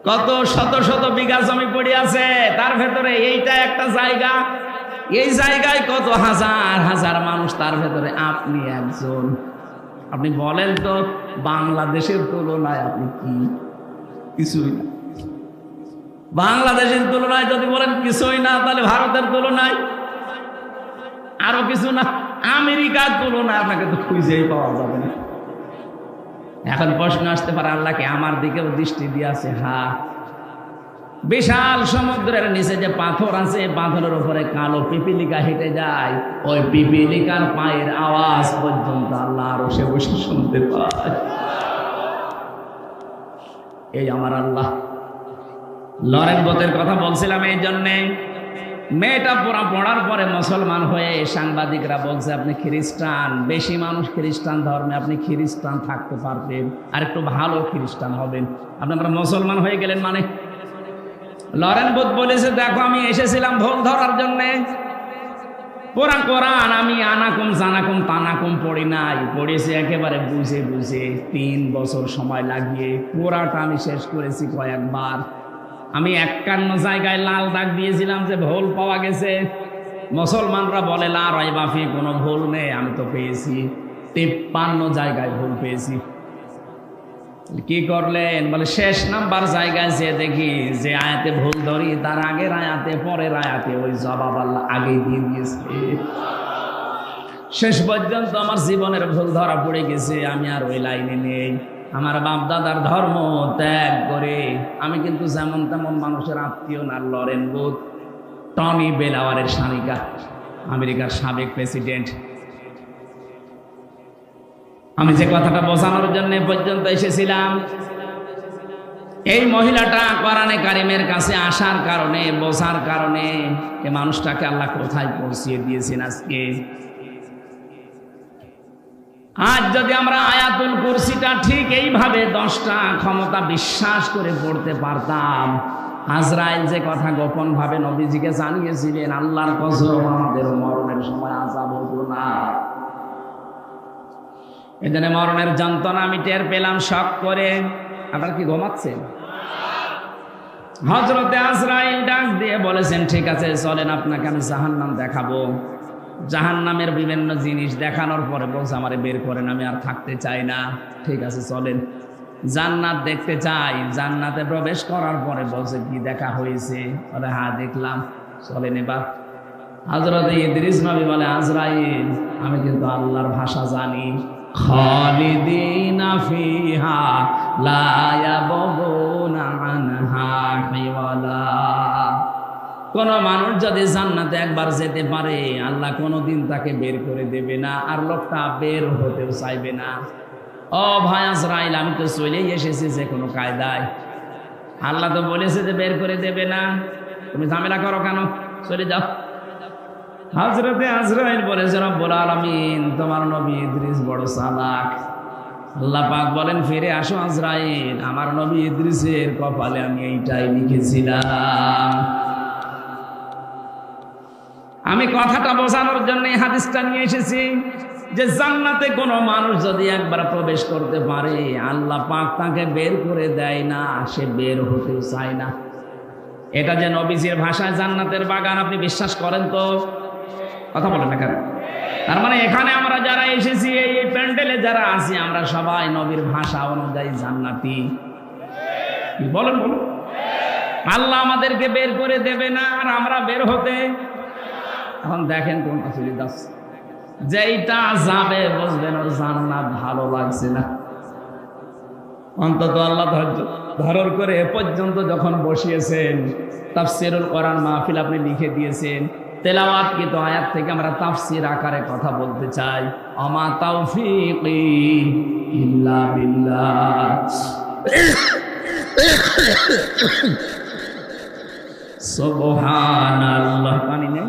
কত শত শত বিঘা জমি পড়ে আছে, তার ভেতরে এইটা একটা জায়গা। এই জায়গায় কত হাজার হাজার মানুষ, তার ভেতরে আপনি একজন। আপনি বলেন তো বাংলাদেশের তুলনায় আপনি কি? কিছুই না। বাংলাদেশের তুলনায় যদি বলেন কিছুই না, তাহলে ভারতের তুলনায় আরো কিছু না, আমেরিকার তুলনায় আপনাকে তো খুঁজেই পাওয়া যাবে না। এখন প্রশ্ন আসতে পারে, আল্লাহকে আমার দিকেও দৃষ্টি দিয়েছে? হ্যাঁ, বিশাল সমুদ্রের নিচে যে পাথর আছে, পাথরের উপরে কালো পিপিলিকা হেঁটে যায়, ওই পিপিলিকার পায়ের আওয়াজ পর্যন্ত আল্লাহ আরো সে বসে শুনতে পায়। এই আমার আল্লাহ। লরেন বোতের কথা বলছিলাম এই জন্যে, মেয়েটা পড়ার পরে মুসলমান হয়ে সাংবাদিকরা বলছে আপনি খ্রিস্টান, বেশি মানুষ খ্রিস্টান ধর্মে, আপনি খ্রিস্টান থাকতে পারতেন, আর একটু ভালো খ্রিস্টান হবেন, আপনারা মুসলমান হয়ে গেলেন মানে। লরেন বোধ বলেছে দেখো আমি এসেছিলাম ভুল ধরার জন্যে। কোরআন আমি আনাকুম জানাকুম তানাকুম পড়ি নাই, পড়েছি একেবারে বুঝে বুঝে 3 বছর সময় লাগিয়ে। পুরাটা আমি শেষ করেছি কয়েকবার। আমি 51 জায়গায় লাল দাগ দিয়েছিলাম যে ভুল পাওয়া গেছে। মুসলমানরা বলে লা রাইবা ফি, কোনো ভুল নেই। আমি তো পেয়েছি 53 জায়গায় ভুল পেয়েছি। কি করলেন? বলে শেষ নাম্বার জায়গায় যে দেখি যে আয়াতে ভুল ধরি তার আগের আয়াতে পরের আয়াতে ওই জবাব আল্লাহ আগেই দিয়ে দিয়েছে। শেষ পর্যন্ত আমার জীবনের ভুল ধরা পড়ে গেছে। আমি আর ওই লাইনে নেই। আমার বাপ দাদার ধর্ম ত্যাগ করে আমি কিন্তু যেমন তেমন মানুষের আত্মীয় না। লরেন বুথ, টনি বেলাওয়ারের স্বামীকা, আমেরিকার সাবেক প্রেসিডেন্ট। আমি যে কথাটা বোঝানোর জন্য পর্যন্ত এসেছিলাম, এই মহিলাটা কোরআনে কারিমের কাছে আসার কারণে, বোঝার কারণে এই মানুষটাকে আল্লাহ কোথায় পৌঁছিয়ে দিয়েছেন আজকে। আজ যদি আমরা আয়াতুল কুরসিটা ঠিক এইভাবে 10টা ক্ষমতা বিশ্বাস করে পড়তে পারতাম, আজরাইল যে কথা গোপন ভাবে নবীজিকে জানিয়েছিলেন, আল্লাহর কসম আমাদের মরণের সময় আযাব হতো না। এজন্য মরণের যন্ত্রণা আমি টের পেলাম শক করে। আপনারা কি ঘুমাচ্ছেন? হযরতে আজরাইল ডাক দিয়ে বলেছেন, ঠিক আছে চলেন আপনাকে আমি জাহান্নাম দেখাবো। জাহান্নামের বিভিন্ন জিনিস দেখানোর পরে বলছে আমারে বের করেন, আমি আর থাকতে চাই না। ঠিক আছে চলেন। জান্নাত দেখতে চাই। জান্নাতে প্রবেশ করার পরে বলছে কি দেখা হয়েছে? বলে হ্যাঁ দেখলাম। চলেন এবার। হযরতে ইদ্রিস নবী বলে, আজরাইল আমি কিন্তু আল্লাহর ভাষা জানি। খালিদিনা ফিহা লা ইয়াবগুনা আনহা হিওয়ালা। কোন মানুষ যদি জান্নাতে একবার যেতে পারে, আল্লাহ কোনোদিন তাকে বের করে দেবে না, আর লোকটা বের হতেও চাইবে না। ও ভাই আজরাইল, আমি তো চলেই এসেছি যে কোনো কায়দায়। আল্লাহ তো বলেছে যে বের করে দেবে না, তুমি ঝামেলা করো কেন? চলে যাও। হযরতে আজরাইল বলেছে, রব্বুল আলামিন তোমার নবী ইদ্রিস বড় চালাক। আল্লাহ পাক বলেন, ফিরে আসো আজরাইল, আমার নবী ইদ্রিসের কপালে আমি এইটাই লিখেছিলাম। আমি কথাটা বোঝানোর জন্য এই হাদিসটা নিয়ে এসেছি যে জান্নাতে কোনো মানুষ যদি একবার প্রবেশ করতে পারে, আল্লাহ পাক তাকে বের করে দেয় না, সে বের হতেও চায় না। এটা যে নবীজির ভাষায় জান্নাতের বাগান, আপনি বিশ্বাস করেন তো? কথা বলেন না কেন? তার মানে এখানে আমরা যারা এসেছি, এই প্যান্ডেলে যারা আছি, আমরা সবাই নবীর ভাষা অনুযায়ী জান্নাতি। বলেন বলুন। আল্লাহ আমাদেরকে বের করে দেবে না, আর আমরা বের হতে। এখন দেখেন কোনটা চলে যাচ্ছে। যেইটা যাবে বুঝবেন ওর জান্নাত ভালো লাগছে না। অন্তত আল্লাহ ধরর করে এ পর্যন্ত যখন বসিয়েছেন, তাফসীরুল কোরআন মাহফিল আপনি লিখে দিয়েছেন, তেলাওয়াতকৃত আয়াত থেকে আমরা তাফসীর আকারে কথা বলতে চাই। আমা তাওফীকি ইল্লা বিল্লাহ। সুবহানাল্লাহ। পানি নেই?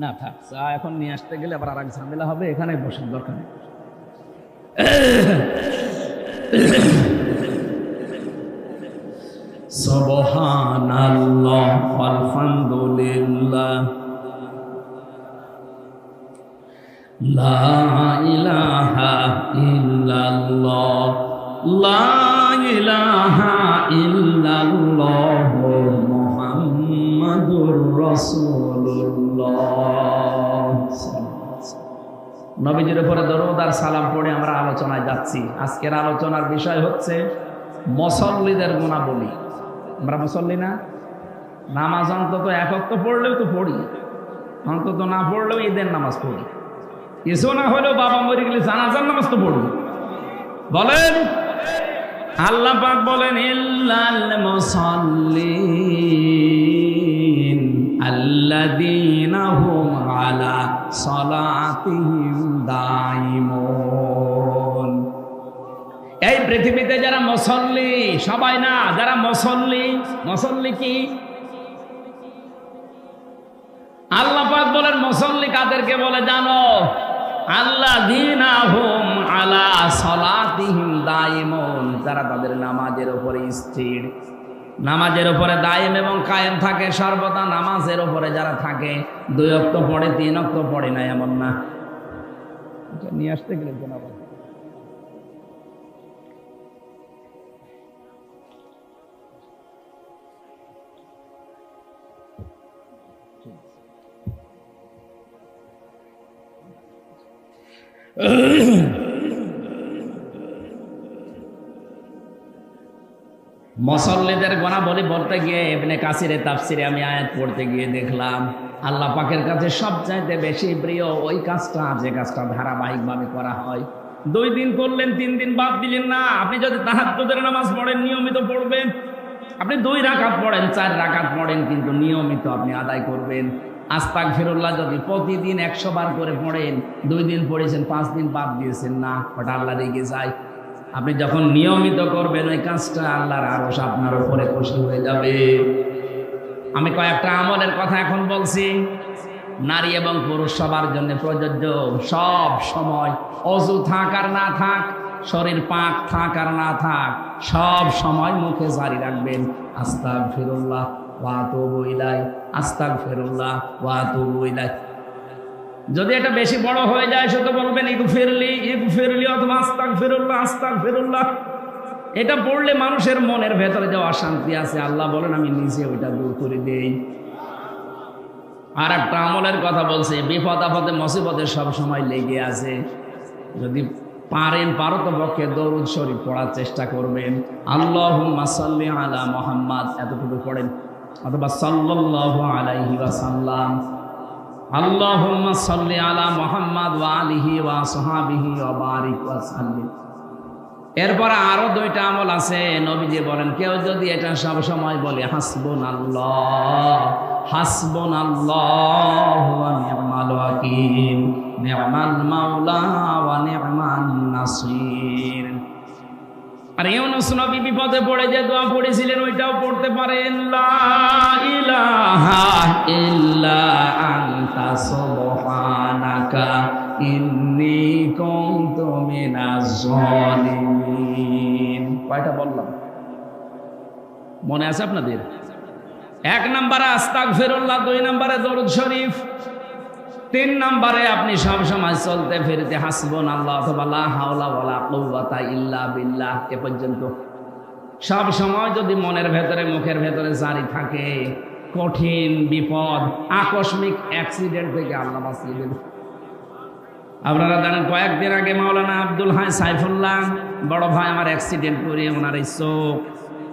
না থাক, চা এখন নিয়ে আসতে গেলে আবার আর ঝামেলা হবে। এখানে বসার দরকার নেই। সুবহানাল্লাহ আলহামদুলিল্লাহ লা ইলাহা ইল্লাল্লাহ লা ইলাহা ইল্লাল্লাহ মুহাম্মাদুর রাসূলুল্লাহ। নবীজির উপরে দরুদ আর সালাম পড়ে আমরা আলোচনায় যাচ্ছি। আজকের আলোচনার বিষয় হচ্ছে মুসল্লিদের গুণাবলী। আমরা মুসল্লি না? নামাজ অন্তত একক তো পড়লেও তো পড়ি, অন্তত না পড়লেও ঈদের নামাজ পড়ি। কিছু না হলেও বাবা মরে গেলে জানাজার নামাজ তো পড়বো। বলেন, আল্লাহ পাক বলেন, ইল্লাল মুসাল্লিন আল্লাযীনা হুম আলা সালাতিহিম দাইমুন। এই পৃথিবীতে যারা মুসল্লি, সবাই না, যারা মুসল্লি। মুসল্লি কি? আল্লাহ পাক বলেন মুসল্লি কাদেরকে বলে জানো? আল্লাযীনা হুম আলা সালাতিহিম দাইমুন, যারা তাদের নামাজের উপরে স্থির। নামাজের উপরে দায়েম এবং কায়েম থাকে, সর্বদা নামাজের উপরে যারা থাকে, 2 ওয়াক্ত পড়ে 3 ওয়াক্ত পড়ে না এমন না। নিয়ে আসতে গেলে আবার মুসল্লিদের গুনাহবলী বলতে গিয়ে ইবনে কাসিরের তাফসিরে আমি আয়াত পড়তে গিয়ে দেখলাম আল্লাহ পাকের কাছে সবচাইতে বেশি প্রিয় ওই কাজটা, যে কাজটা ধারাবাহিকভাবে করা হয়। 2 দিন করলেন, 3 দিন বাদ দিলেন না। আপনি যদি তাহাজ্জুদের নামাজ পড়েন, নিয়মিত পড়বেন। আপনি 2 রাকাত পড়েন, 4 রাকাত পড়েন, কিন্তু নিয়মিত আপনি আদায় করবেন। আস্তাগফিরুল্লাহ যদি প্রতিদিন 100 বার করে পড়েন, 2 দিন পড়েছেন, 5 দিন বাদ দিয়েছেন না, ওটা আল্লাহ রেগে যায়। আপনি যখন নিয়মিত করবেন ওই কাজটা, আল্লাহর আরশ আপনার উপরে খুশি হয়ে যাবে। আমি কয়েকটা আমলের কথা এখন বলছি, নারী এবং পুরুষ সবার জন্য প্রযোজ্য। সব সময় অজু থাক আর না থাক, শরীর পাক থাক আর না থাক, সব সময় মুখে জারি রাখবেন আস্তাগফিরুল্লাহ ওয়া আতুবু ইলাইহি, আস্তাগফিরুল্লাহ ওয়া আতুবু ইলাইহি। যদি এটা বেশি বড় হয়ে যায় শুধু বলবেন ইগফিরলি ইগফিরলি অথবা আস্তাগফিরুল্লাহ আস্তাগফিরুল্লাহ। এটা পড়লে মানুষের মনের ভেতরে যে অশান্তি আছে, আল্লাহ বলেন আমি নিজে ওইটা দূর করে দেই। আর একটা আমলের কথা বলছে, বিপদ আপদে মুসিবতে সব সময় লেগে আছে। যদি পারো তো পক্ষে দরুদ শরীফ পড়ার চেষ্টা করবেন। আল্লাহুম্মা সাল্লি আলা মুহাম্মাদ এতটুকু পড়েন, অথবা সাল্লাল্লাহু আলাইহি ওয়াসাল্লাম, আল্লাহুম্মা সাল্লি আলা মুহাম্মাদ ওয়া আলিহি ওয়া আসহাবিহি ওয়া বারিক ওয়া সাল্লিম। এরপর আরো 2টা আমল আছে। নবীজি বলেন কেউ যদি এটা সব সময় বলে হাসবুনাল্লাহ হাসবুনাল্লাহু ওয়া নি'মাল ওয়াকিল, নি'মাল মাওলা ওয়া নি'মান নাসির। আর ইউনূস নবী বিপদে পড়ে যে দোয়া পড়েছিলেন ওইটাও পড়তে পারেন, লা ইলাহা ইল্লা আনতা সুবহানাকা ইন্নী কুনতু মিনাজ জালিমিন। কয়টা বললাম মনে আছে আপনাদের? 1 নম্বরে আস্তাগফিরুল্লাহ, 2 নম্বরে দরুদ শরীফ, 3 নম্বরে আপনি সব সময় চলতে ফিরতে হাসবুনাল্লাহ অথবা লা হাওলা ওয়ালা কুওয়াতা ইল্লা বিল্লাহ এ পর্যন্ত সব সময় যদি মনের ভেতরে মুখের ভেতরে জারি থাকে, কঠিন বিপদ আকস্মিক অ্যাক্সিডেন্ট থেকে আল্লাহ বাঁচিয়ে দেবে। আপনারা জানেন কয়েকদিন আগে মাওলানা আব্দুল হাই সাইফুল্লাহ বড় ভাই আমার অ্যাক্সিডেন্ট করে ওনার এই চোখ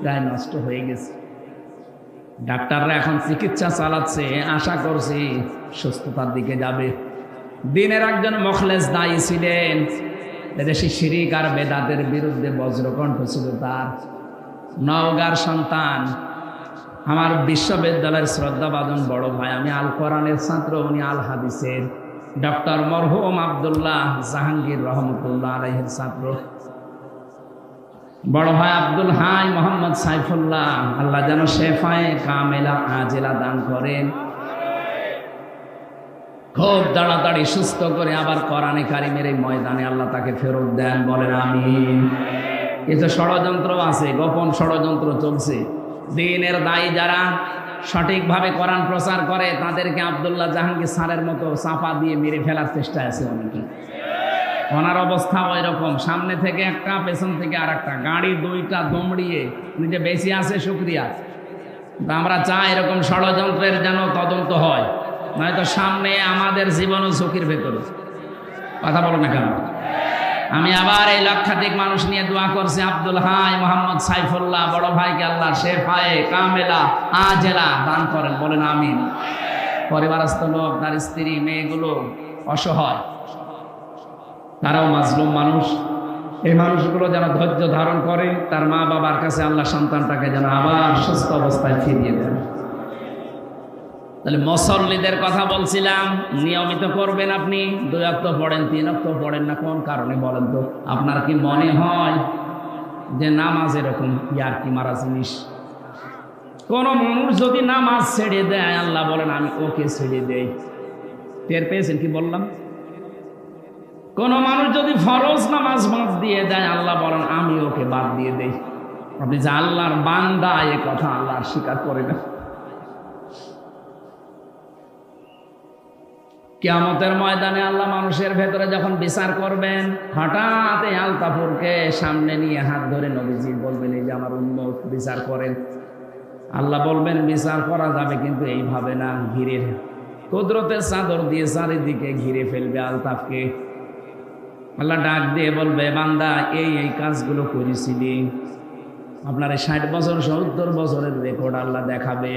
প্রায় নষ্ট হয়ে গেছে। ডাক্তাররা এখন চিকিৎসা চালাচ্ছে, আশা করছি সুস্থতার দিকে যাবে। দিনের একজন মুখলেস দায়ী ছিলেন, দেশি শিরিক আর বেদাতের বিরুদ্ধে বজ্রকণ্ঠ ছিল তার। নওগাঁর সন্তান, আমার বিশ্ববিদ্যালয়ের শ্রদ্ধাভাজন বড় ভাই, আমি আল কোরআনের ছাত্র, উনি আল হাদিসের। ডক্টর মরহুম আব্দুল্লাহ জাহাঙ্গীর রহমতুল্লাহ আলাইহির ছাত্র। বড় ভাই আব্দুল হাই মোহাম্মদ সাইফুল্লাহ, আল্লাহ যেন শেফায়ে কামেলা আজেলা দান করেন, খুব তাড়াতাড়ি সুস্থ করে আবার কোরআনে কারিমের এই ময়দানে আল্লাহ তাকে ফেরত দেন, বলেন আমিন। কিছু ষড়যন্ত্র আছে, গোপন ষড়যন্ত্র চলছে। দ্বীনের দায়ী যারা সঠিকভাবে কোরআন প্রচার করে তাদেরকে আব্দুল্লাহ জাহাঙ্গীর স্যারের মতো চাপা দিয়ে মেরে ফেলার চেষ্টা আছে অনেকে। ওনার অবস্থা ওই রকম, সামনে থেকে একটা পেছন থেকে আর একটা, গাড়ি 2টা দমড়িয়ে নিজে বেশি আছে শুকরিয়া। আমরা চাই এরকম ষড়যন্ত্রের যেন তদন্ত হয়, নয়তো সামনে আমাদের জীবনও ঝুঁকির ভেতরে। কথা বলো না কেন? আমি আবার এই লক্ষাধিক মানুষ নিয়ে দোয়া করছি, আব্দুল হাই মোহাম্মদ সাইফুল্লাহ বড় ভাইকে আল্লাহ শেফায়ে কামেলা আজেলা দান করেন, বলেন আমিন। পরিবারস্থ লোক, তার স্ত্রী, মেয়েগুলো অসহায়, তারাও মাজলুম মানুষ। এই মানুষগুলো যেন ধৈর্য ধারণ করে, তার মা বাবার কাছে আল্লাহ সন্তানটাকে যেন আবার সুস্থ অবস্থায় ফিরিয়ে দেন। তাহলে মুসল্লিদের কথা বলছিলাম, নিয়মিত করবেন আপনি। 2 ওয়াক্ত পড়েন, 3 ওয়াক্ত পড়েন না, কোন কারণে বলেন তো? আপনার কি মনে হয় যে নামাজ এরকম ইয়ার্কি মারা জিনিস? কোন মানুষ যদি নামাজ ছেড়ে দেয়, আল্লাহ বলেন আমি ওকে ছেড়ে দেই। টের পেয়েছেন কি বললাম? কোন মানুষ যদি ফরজ নামাজ বাদ দিয়ে দেয়, আল্লাহ বলেন আমি ওকে বাদ দিয়ে দেই। আপনি যে আল্লাহর বান্দা এ কথা আল্লাহ স্বীকার করে না। কিয়ামতের ময়দানে আল্লাহ মানুষের ভেতরে যখন বিচার করবেন, হঠাৎ এই আলতাফুরকে সামনে নিয়ে হাত ধরে নবীজি বলবেন, এই যে আমার উম্মত বিচার করেন। আল্লাহ বলবেন বিচার করা যাবে, কিন্তু এইভাবে না, ঘিরে কুদরতের চাদর দিয়ে চারিদিকে ঘিরে ফেলবে আলতাফকে। আল্লাহ ডাক দিয়ে বলবে, বান্দা এই এই কাজগুলো করেছিলি, আপনার 60 বছর 70 বছরের রেকর্ড আল্লাহ দেখাবে।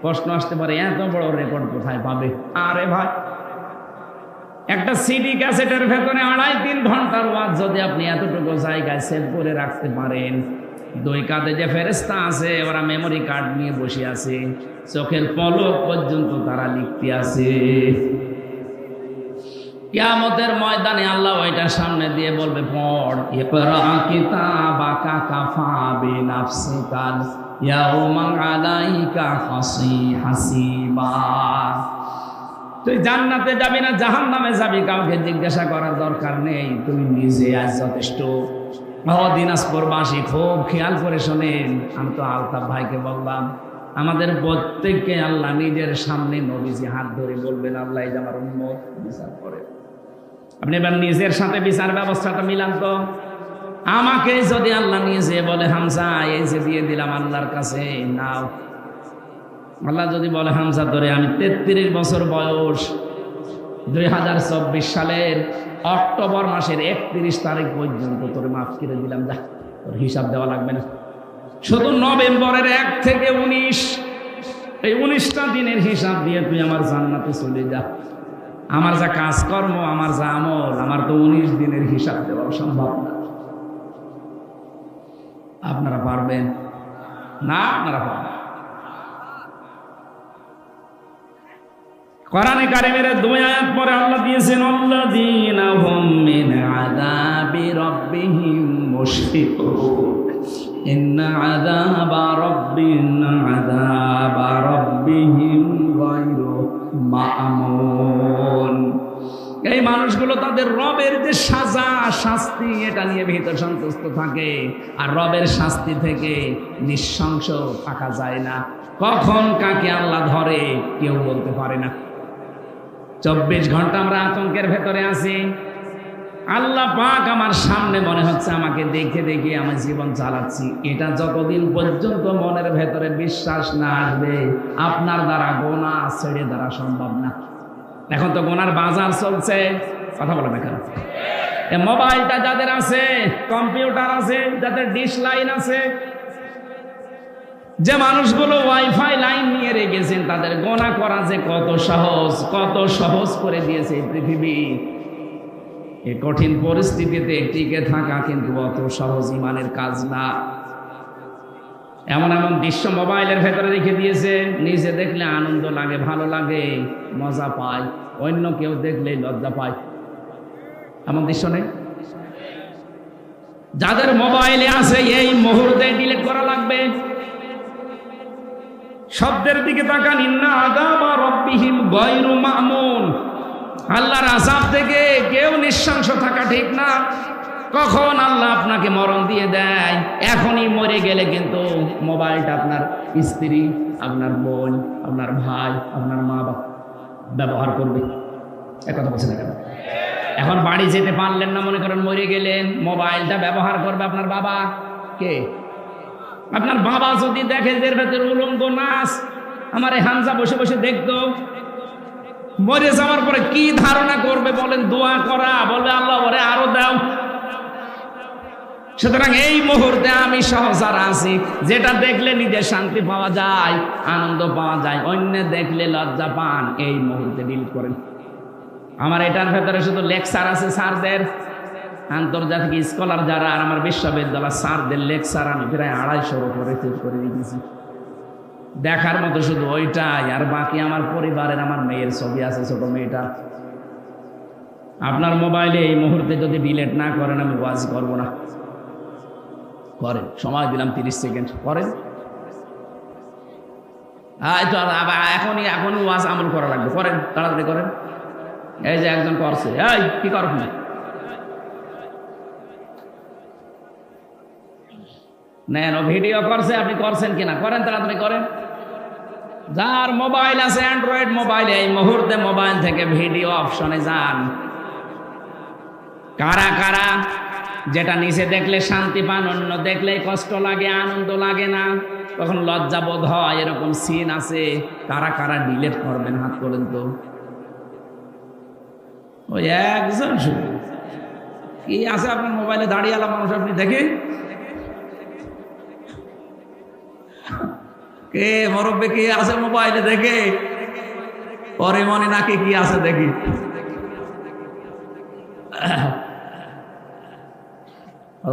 প্রশ্ন আসতে পারে, এত বড় রেকর্ড কোথায় পাবে? আরে ভাই, একটা সিডি ক্যাসেটের ভেতরে 2.5-3 ঘন্টার ওয়াজ যদি আপনি এতটুকু জায়গায় সেভ করে রাখতে পারেন, 2 কাঁধে যে ফেরেশতা আছে ওরা মেমোরি কার্ড নিয়ে বসে আছে, চোখের পলক পর্যন্ত তারা লিখতে আছে। কিয়ামতের ময়দানে আল্লাহ ওইটার সামনে দিয়ে বলবে, পড়, ইকরা কিতাবাকা কাফা বিনাফসিকা ইয়াউমা আলাইকা হাসিবা। তুই জান্নাতে যাবি না জাহান্নামে যাবি, কাউকে জিজ্ঞাসা করার দরকার নেই, তুমি নিজে আজ যথেষ্ট। দিনাজপুরবাসী খুব খেয়াল করে শোনেন, আমি তো আলতাফ ভাইকে বললাম, আমাদের প্রত্যেককে আল্লাহ নিজের সামনে নবীজি হাত ধরে বলবেন, আল্লাহ এই যে আমার উম্মত বিচার করে। আপনি এবার নিজের সাথে বিচার ব্যবস্থাটা মিলান তো। আমাকে যদি আল্লাহ নিজে বলে, হামজা এই যে দিয়ে দিলাম আল্লাহর কাছে নাও, আল্লাহ যদি বলে, হামজা ধরে আমি 33 বছর বয়স, 2024 সালের অক্টোবর মাসের 31 তারিখ পর্যন্ত তোর মাফ করে দিলাম, যা, তোর হিসাব দেওয়া লাগবে না। শুধু নভেম্বরের 1 থেকে 19, এই 19টা দিনের হিসাব দিয়ে তুই আমার জান্নাতে চলে যা। আমার যা কাজকর্ম, আমার যা আমল, আমার তো 19 দিনের হিসাব দেওয়া সম্ভব না। আপনারা পারবেন না? আপনারা পারবেন? কোরআনে কারিমের 2 আয়াত পরে আল্লাহ দিয়েছেন, আল্লাযীনা হুম মিন আযাবি রাব্বিহিম মুশফিকুন ইন্না আযাবা রাব্বিহিম গায়রু মা'মুন। এই মানুষগুলো তাদের রবের যে সাজা শাস্তি, এটা নিয়ে ভিতর সন্তুষ্ট থাকে, আর রবের শাস্তি থেকে নিঃশংস থাকা যায় না। কখন কাকে আল্লাহ ধরে কেউ বলতে পারে না। 24 ঘন্টা আমরা আতঙ্কের ভেতরে আছি। আল্লাহ পাক আমার সামনে মনে হচ্ছে আমাকে দেখে দেখে আমার জীবন চালাচ্ছি, এটা যতদিন পর্যন্ত মনের ভেতরে বিশ্বাস না আসবে, আপনার দ্বারা গোনা ছেড়ে দ্বারা সম্ভব না। এখন তো গোনার বাজার চলছে, কথা বলে দেখেন। মোবাইলটা যাদের আছে, কম্পিউটার আছে, যাদের ডিশ লাইন আছে, যে মানুষগুলো ওয়াইফাই লাইন নিয়ে রেখেছেন, তাদের গোনা করা যে কত সহজ করে দিয়েছে এই পৃথিবী। এই কঠিন পরিস্থিতিতে টিকে থাকা কিন্তু অত সহজ ইমানের কাজ না। এমন এমন দৃশ্য মোবাইলের ভেতরে রেখে দিয়েছে, নিজে দেখলে আনন্দ লাগে, ভালো লাগে, মজা পায়, অন্য কেউ দেখলে লজ্জা পায়। এমন দৃশ্য নেই? যাদের মোবাইলে আছে এই মুহূর্তে ডিলিট করা লাগবে। শব্দের দিকে তাকান, ইন্না আযাবা রাব্বিহিম গায়রু মা'মুন। আল্লাহর আযাব থেকে কেউ নিঃশংস থাকা ঠিক না। কখন আল্লাহ আপনাকে মরণ দিয়ে দেয়, এখনই মরে গেলে কিন্তু মোবাইলটা আপনার স্ত্রী, আপনার বোন, আপনার ভাই, আপনার মা বাবা ব্যবহার করবে। একথা বলছে না কেন? এখন বাড়ি যেতে পারলেন না, মনে করেন মরে গেলেন, মোবাইলটা ব্যবহার করবে আপনার বাবা। কে? আপনার বাবা যদি দেখে এর ভেতরে উলঙ্গ নাচ, আমার এই হামজা বসে বসে দেখতো, মরে যাওয়ার পরে কি ধারণা করবে বলেন? দোয়া করা, বলবে আল্লাহ ওরে আরো দাও। সুতরাং এই মুহূর্তে আমি সহ যারা আছি, যেটা দেখলে নিজে শান্তি পাওয়া যায়, আনন্দ পাওয়া যায়, অন্য দেখলে লজ্জা পান, এই মুহূর্তে ডিলিট করেন। আমার এটার ভেতরে শুধু লেকচার আছে স্যারদের, আন্তর্জাতিক স্কলার যারা, আর আমার বিশ্ববিদ্যালয় স্যারদের লেকচার আমি প্রায় 250 উপরে সেভ করে দিয়েছি। দেখার মতো শুধু ওইটাই, আর বাকি আমার পরিবারের, আমার মেয়ের ছবি আছে, ছোট মেয়েটা। আপনার মোবাইলে এই মুহূর্তে যদি ডিলিট না করেন, আমি ওয়াজ করব না। করেন, সময় দিলাম 30 সেকেন্ড, করেন। এখনই ওয়াজ আমল করা লাগবে, করেন, তাড়াতাড়ি করেন। এই যে একজন করছে, এই কি করব না? নেন, ও ভিডিও করছে, আপনি করছেন কিনা করেন, তাড়াতাড়ি করেন। যার মোবাইল আছে অ্যান্ড্রয়েড মোবাইল, এই মুহূর্তে মোবাইল থেকে ভিডিও অপশনে যান। কারা কারা যেটা নিচে দেখলে শান্তি পান, অন্য দেখলে কষ্ট লাগে, আনন্দ লাগে না, তখন লজ্জা বোধ হয়, এরকম সিন আছে, কারা কারা ডিলিট করবেন হাত তোলেন তো। ওই একজন শুধু কি আছে আপনার মোবাইলে, দাঁড়িয়েলা মানুষ আপনি দেখেন, কে মুরব্বি কি আছে মোবাইলে দেখে, পরে মনে নাকি কি আছে দেখি।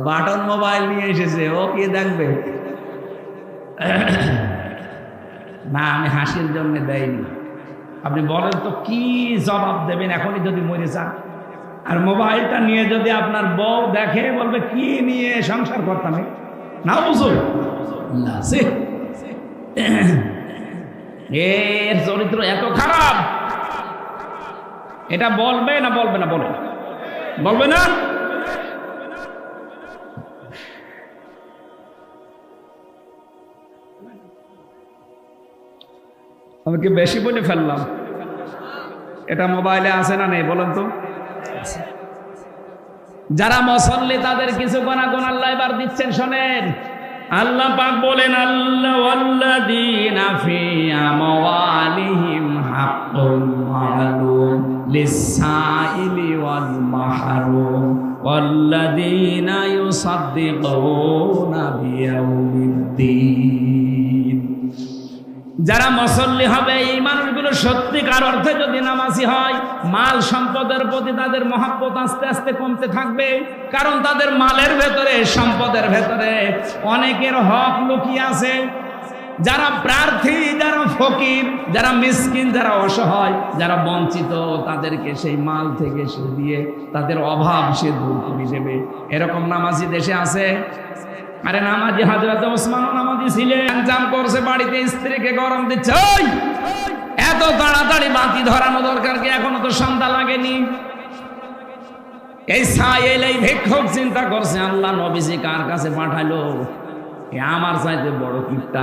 বাটন মোবাইল নিয়ে এসেছে, ও কি দেখবে? না, আমি হাসির জন্য দেয়নি। আপনি বলেন তো কি জবাব দেবেন এখনই যদি মরে যান? আর মোবাইলটা নিয়ে যদি আপনার বউ দেখে, বলবে কি নিয়ে সংসার করতাম না, বুঝুন এর চরিত্র এত খারাপ, এটা বলবে না বলবে না? বলে বলবে না? আমি কি বেশি বলে ফেললাম? এটা মোবাইলে আছে না নেই বলেন তো? যারা মুসল্লি তাদের কিছু গুনাহ আল্লাহ এবার দিচ্ছেন, শোনেন। আল্লাহ পাক বলেন, আল্লাহ ওয়াল্লাযীনা ফি আমওয়ালিহিম হাক্কুন মা'লুম লিস-সাইলি ওয়াল মাহরুম ওয়াল্লাযীনা ইউসাদ্দিকুনা বিয়াউমিদ্দিন। যারা মুসল্লি হবে, এই মানুষগুলো সত্যিকার অর্থে যদি নামাজি হয়, মাল সম্পদের প্রতি তাদের মহব্বত আস্তে আস্তে কমতে থাকবে। কারণ তাদের মালের ভেতরে, সম্পদের ভেতরে অনেকের হক লুকিয়ে আছে। যারা প্রার্থী, যারা ফকির, যারা মিসকিন, যারা অসহায়, যারা বঞ্চিত, তাদেরকে সেই মাল থেকে সে দিয়ে তাদের অভাব সে দূর করে দেবে। এরকম নামাজি দেশে আছে। আরে নামাজি হযরত ওসমানও নামাজি ছিলেন, জাম করছে বাড়িতে, স্ত্রীকে গরম দিচ্ছে, ওই এত তাড়াতাড়ি বাতি ধরানো দরকার কি, এখনো তো সন্ধ্যা লাগেনি। এই সাইল, এই ভিক্ষুক চিন্তা করছে, আল্লাহ নবীজি কার কাছে পাঠালো, আমার চাইতে বড় কিপটা,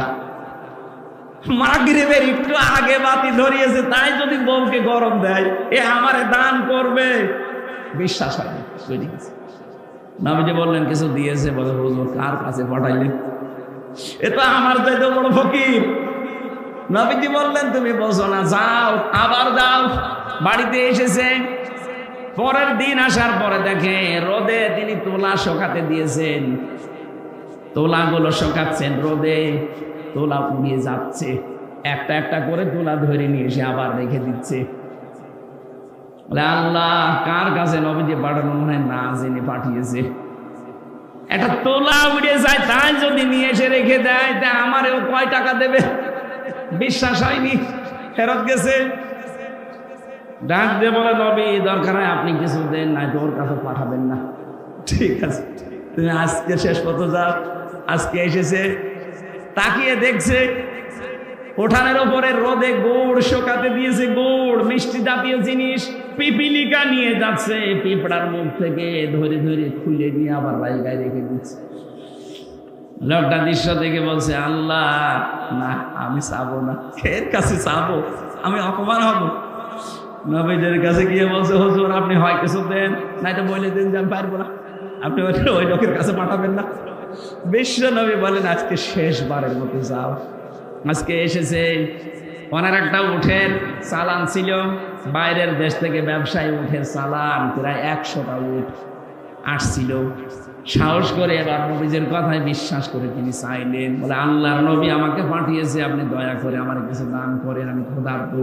মাগরিবের একটু আগে বাতি ধরিয়েছে, তাই যদি বউকে গরম দেয়, এ আমারে দান করবে, বিশ্বাস হয়নি। নবীজি বললেন কিছু দিয়েছে, বলে হুজুর কার কাছে পাঠাইলেন, এ তো আমার চাইতে বড় ফকির। নবীজি বললেন তুমি বসো না, যাও, আবার যাও। বাড়িতে এসেছে, পরের দিন আসার পরে দেখে রোদে তিনি তোলা শুকাতে দিয়েছেন, তোলাগুলো শুকাচ্ছেন রোদে, তোলা পুড়িয়ে যাচ্ছে, একটা একটা করে তোলা ধরে নিয়ে এসে আবার রেখে দিচ্ছে। বলে আল্লাহ কার কাছে নবীজি পাঠানো, মনে হয় না জেনে পাঠিয়েছে। একটা তোলা উড়ে যায়, তাই যদি নিয়ে এসে রেখে দেয়, তা আমারও কয় টাকা দেবে? বিশ্বাস হয়নি, ফেরত গেছে। ডাক দিয়ে বলে, নবী দরকার হয় আপনি কিছু দেন, নাই তো ওর কাছে পাঠাবেন না। ঠিক আছে, তুমি আজকে শেষ পথ যাও। আজকে এসেছে, তাকিয়ে দেখছে উঠানের ওপরে রোদে গুড় শুকাতে দিয়েছে, গুড় মিষ্টি জাতীয় জিনিস, পিপিলিকা নিয়ে যাচ্ছে, পিঁপড়ার মুখ থেকে ধরে ধরে খুলে নিয়ে আবার জায়গায় রেখে দিচ্ছে। লোকটা দৃশ্য দেখে বলছে, আল্লাহ না, আমি চাবো না, এর কাছে চাবো, আমি অপমান হব। নবীদের কাছে গিয়ে বলছে, হুজুর আপনি হয় কিছু দেন, নাই তো বলে দিন যে আমি পারবো না, আপনি ওই লোকের কাছে পাঠাবেন না। বিশ্ব নবী বলেন, আজকে শেষবারের মতো যাও। আজকে এসেছে, ওনার একটা উঠের চালান ছিল, বাইরের দেশ থেকে ব্যবসায়ী উঠের চালান, প্রায় 100টা উঠ আসছিল। সাহস করে এবার নবীজের কথায় বিশ্বাস করে তিনি চাইলেন, বলে আল্লাহর নবী আমাকে পাঠিয়েছে, আপনি দয়া করে আমার কিছু দান করেন, আমি ক্ষুধার্ত।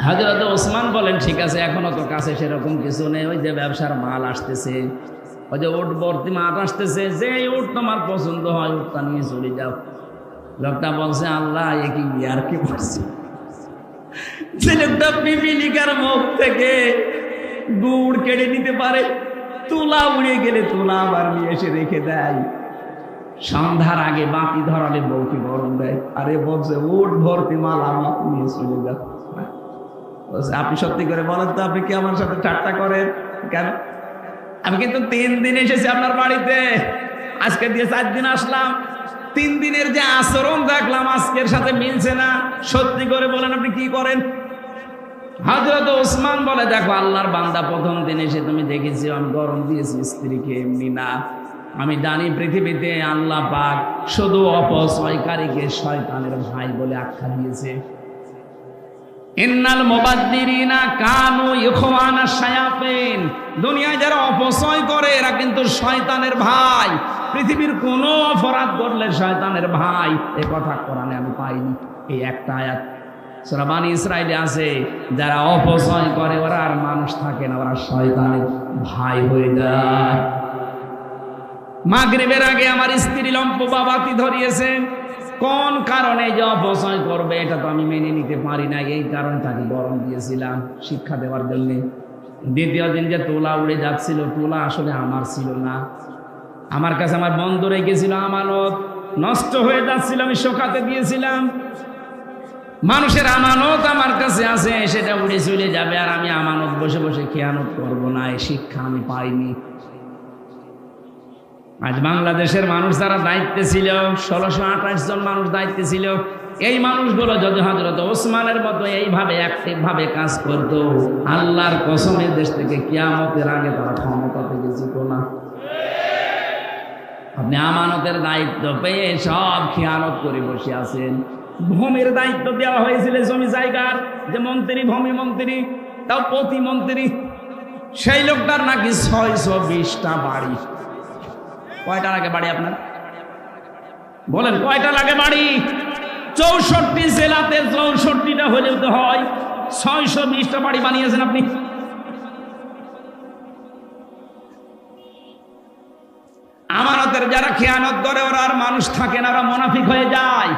হযরত ওসমান বলেন, ঠিক আছে, এখনো তো কাছে সেরকম কিছু নেই, ওই যে ব্যবসার মাল আসতেছে, ওই যে উট ভর্তি মাল আসতেছে, যে উট তোমার পছন্দ হয় উটটা নিয়ে চলে যাও। লোকটা বলছে, আল্লাহ এ কি আর কি বলছে, যে লোকটা পিপিলিকার মুখ থেকে গুড় কেড়ে নিতে পারে, তুলা উড়ে গেলে তুলা আবার নিয়ে এসে রেখে দেয়, সন্ধ্যার আগে বাতি ধরালে বউকে গরম দেয়। আরে বলছে উট ভর্তি মাল আমার নিয়ে চলে যাও। আপনি সত্যি করে বলেন তো, আপনি কি আমার সাথে ঠাট্টা করেন কেন? আমি কিন্তু 3 দিন এসেছি আপনার বাড়িতে, আজকে দিয়ে 4 দিন আসলাম, 3 দিনের যে আচরণ দেখলাম আজকের সাথে মিলছে না। সত্যি করে বলেন আপনি কি করেন? হযরত ওসমান বলে, দেখো আল্লাহর বান্দা, প্রথম দিন এসে তুমি দেখেছি আমি গরম দিয়েছি স্ত্রীকে, এমনি না। আমি জানি পৃথিবীতে আল্লাহ পাক শুধু অপচয়কারীকে শয়তানের ভাই বলে আখ্যা দিয়েছে। ইন্নাল মুবাদ্দিরিনা কানু ইখওয়ানা শায়াতিন, দুনিয়ায় যারা অপচয় করে এরা কিন্তু শয়তানের ভাই। পৃথিবীর কোন অপরাধ করলে শয়তানের ভাই, এ কথা কোরআনে আমি পাইনি। এই একটা আয়াত সূরা বনী ইসরাঈলে আছে, যারা অপচয় করে ওরা আর মানুষ থাকে না, ওরা শয়তানের ভাই হয়ে যায়। মাগরিবের আগে আমার স্ত্রী লম্পবা বাতি ধরিয়েছে, কোন কারণে যে অপচয় করবে এটা তো আমি মেনে নিতে পারি না, এই কারণটাকে গরম দিয়েছিলাম শিক্ষা দেওয়ার জন্য। দ্বিতীয় দিন যে তুলা উড়ে যাচ্ছিল, তুলা আসলে আমার ছিল না, আমার কাছে আমার বন্ধু রেখেছিল আমানত, নষ্ট হয়ে যাচ্ছিল, আমি শোকাতে দিয়েছিলাম। মানুষের আমানত আমার কাছে আছে, সেটা উড়ে চলে যাবে, আর আমি আমানত বসে বসে খেয়ানত করবো না, এই শিক্ষা আমি পাইনি। আজ বাংলাদেশের মানুষ যারা দায়িত্বে ছিল, 1628 জন মানুষ দায়িত্বে ছিল, এই মানুষগুলো যদি হযরত ওসমানের মতো এইভাবে অ্যাক্টিভ ভাবে কাজ করতো, আল্লাহর কসমে দেশ থেকে কিয়ামতের আগে তারা ক্ষমতা থেকে যেত না। আপনি আমানতের দায়িত্ব পেয়ে সব খেয়ানত করে বসে আছেন। ভূমির দায়িত্ব দেওয়া হয়েছিল জমি জায়গার, যে মন্ত্রী, ভূমি মন্ত্রী, তাও প্রতিমন্ত্রী, সেই লোকটার নাকি 620টা বাড়ি। কয়টা লাগে বাড়ি আপনার? বলেন কয়টা লাগে বাড়ি? 64 জেলাতে 64টা হলেও তো হয়, 620টা বাড়ি বানিয়েছেন আপনি। আমানতের যারা খেয়ানত করে ওরা আর মানুষ থাকে না, ওরা মুনাফিক হয়ে যায়।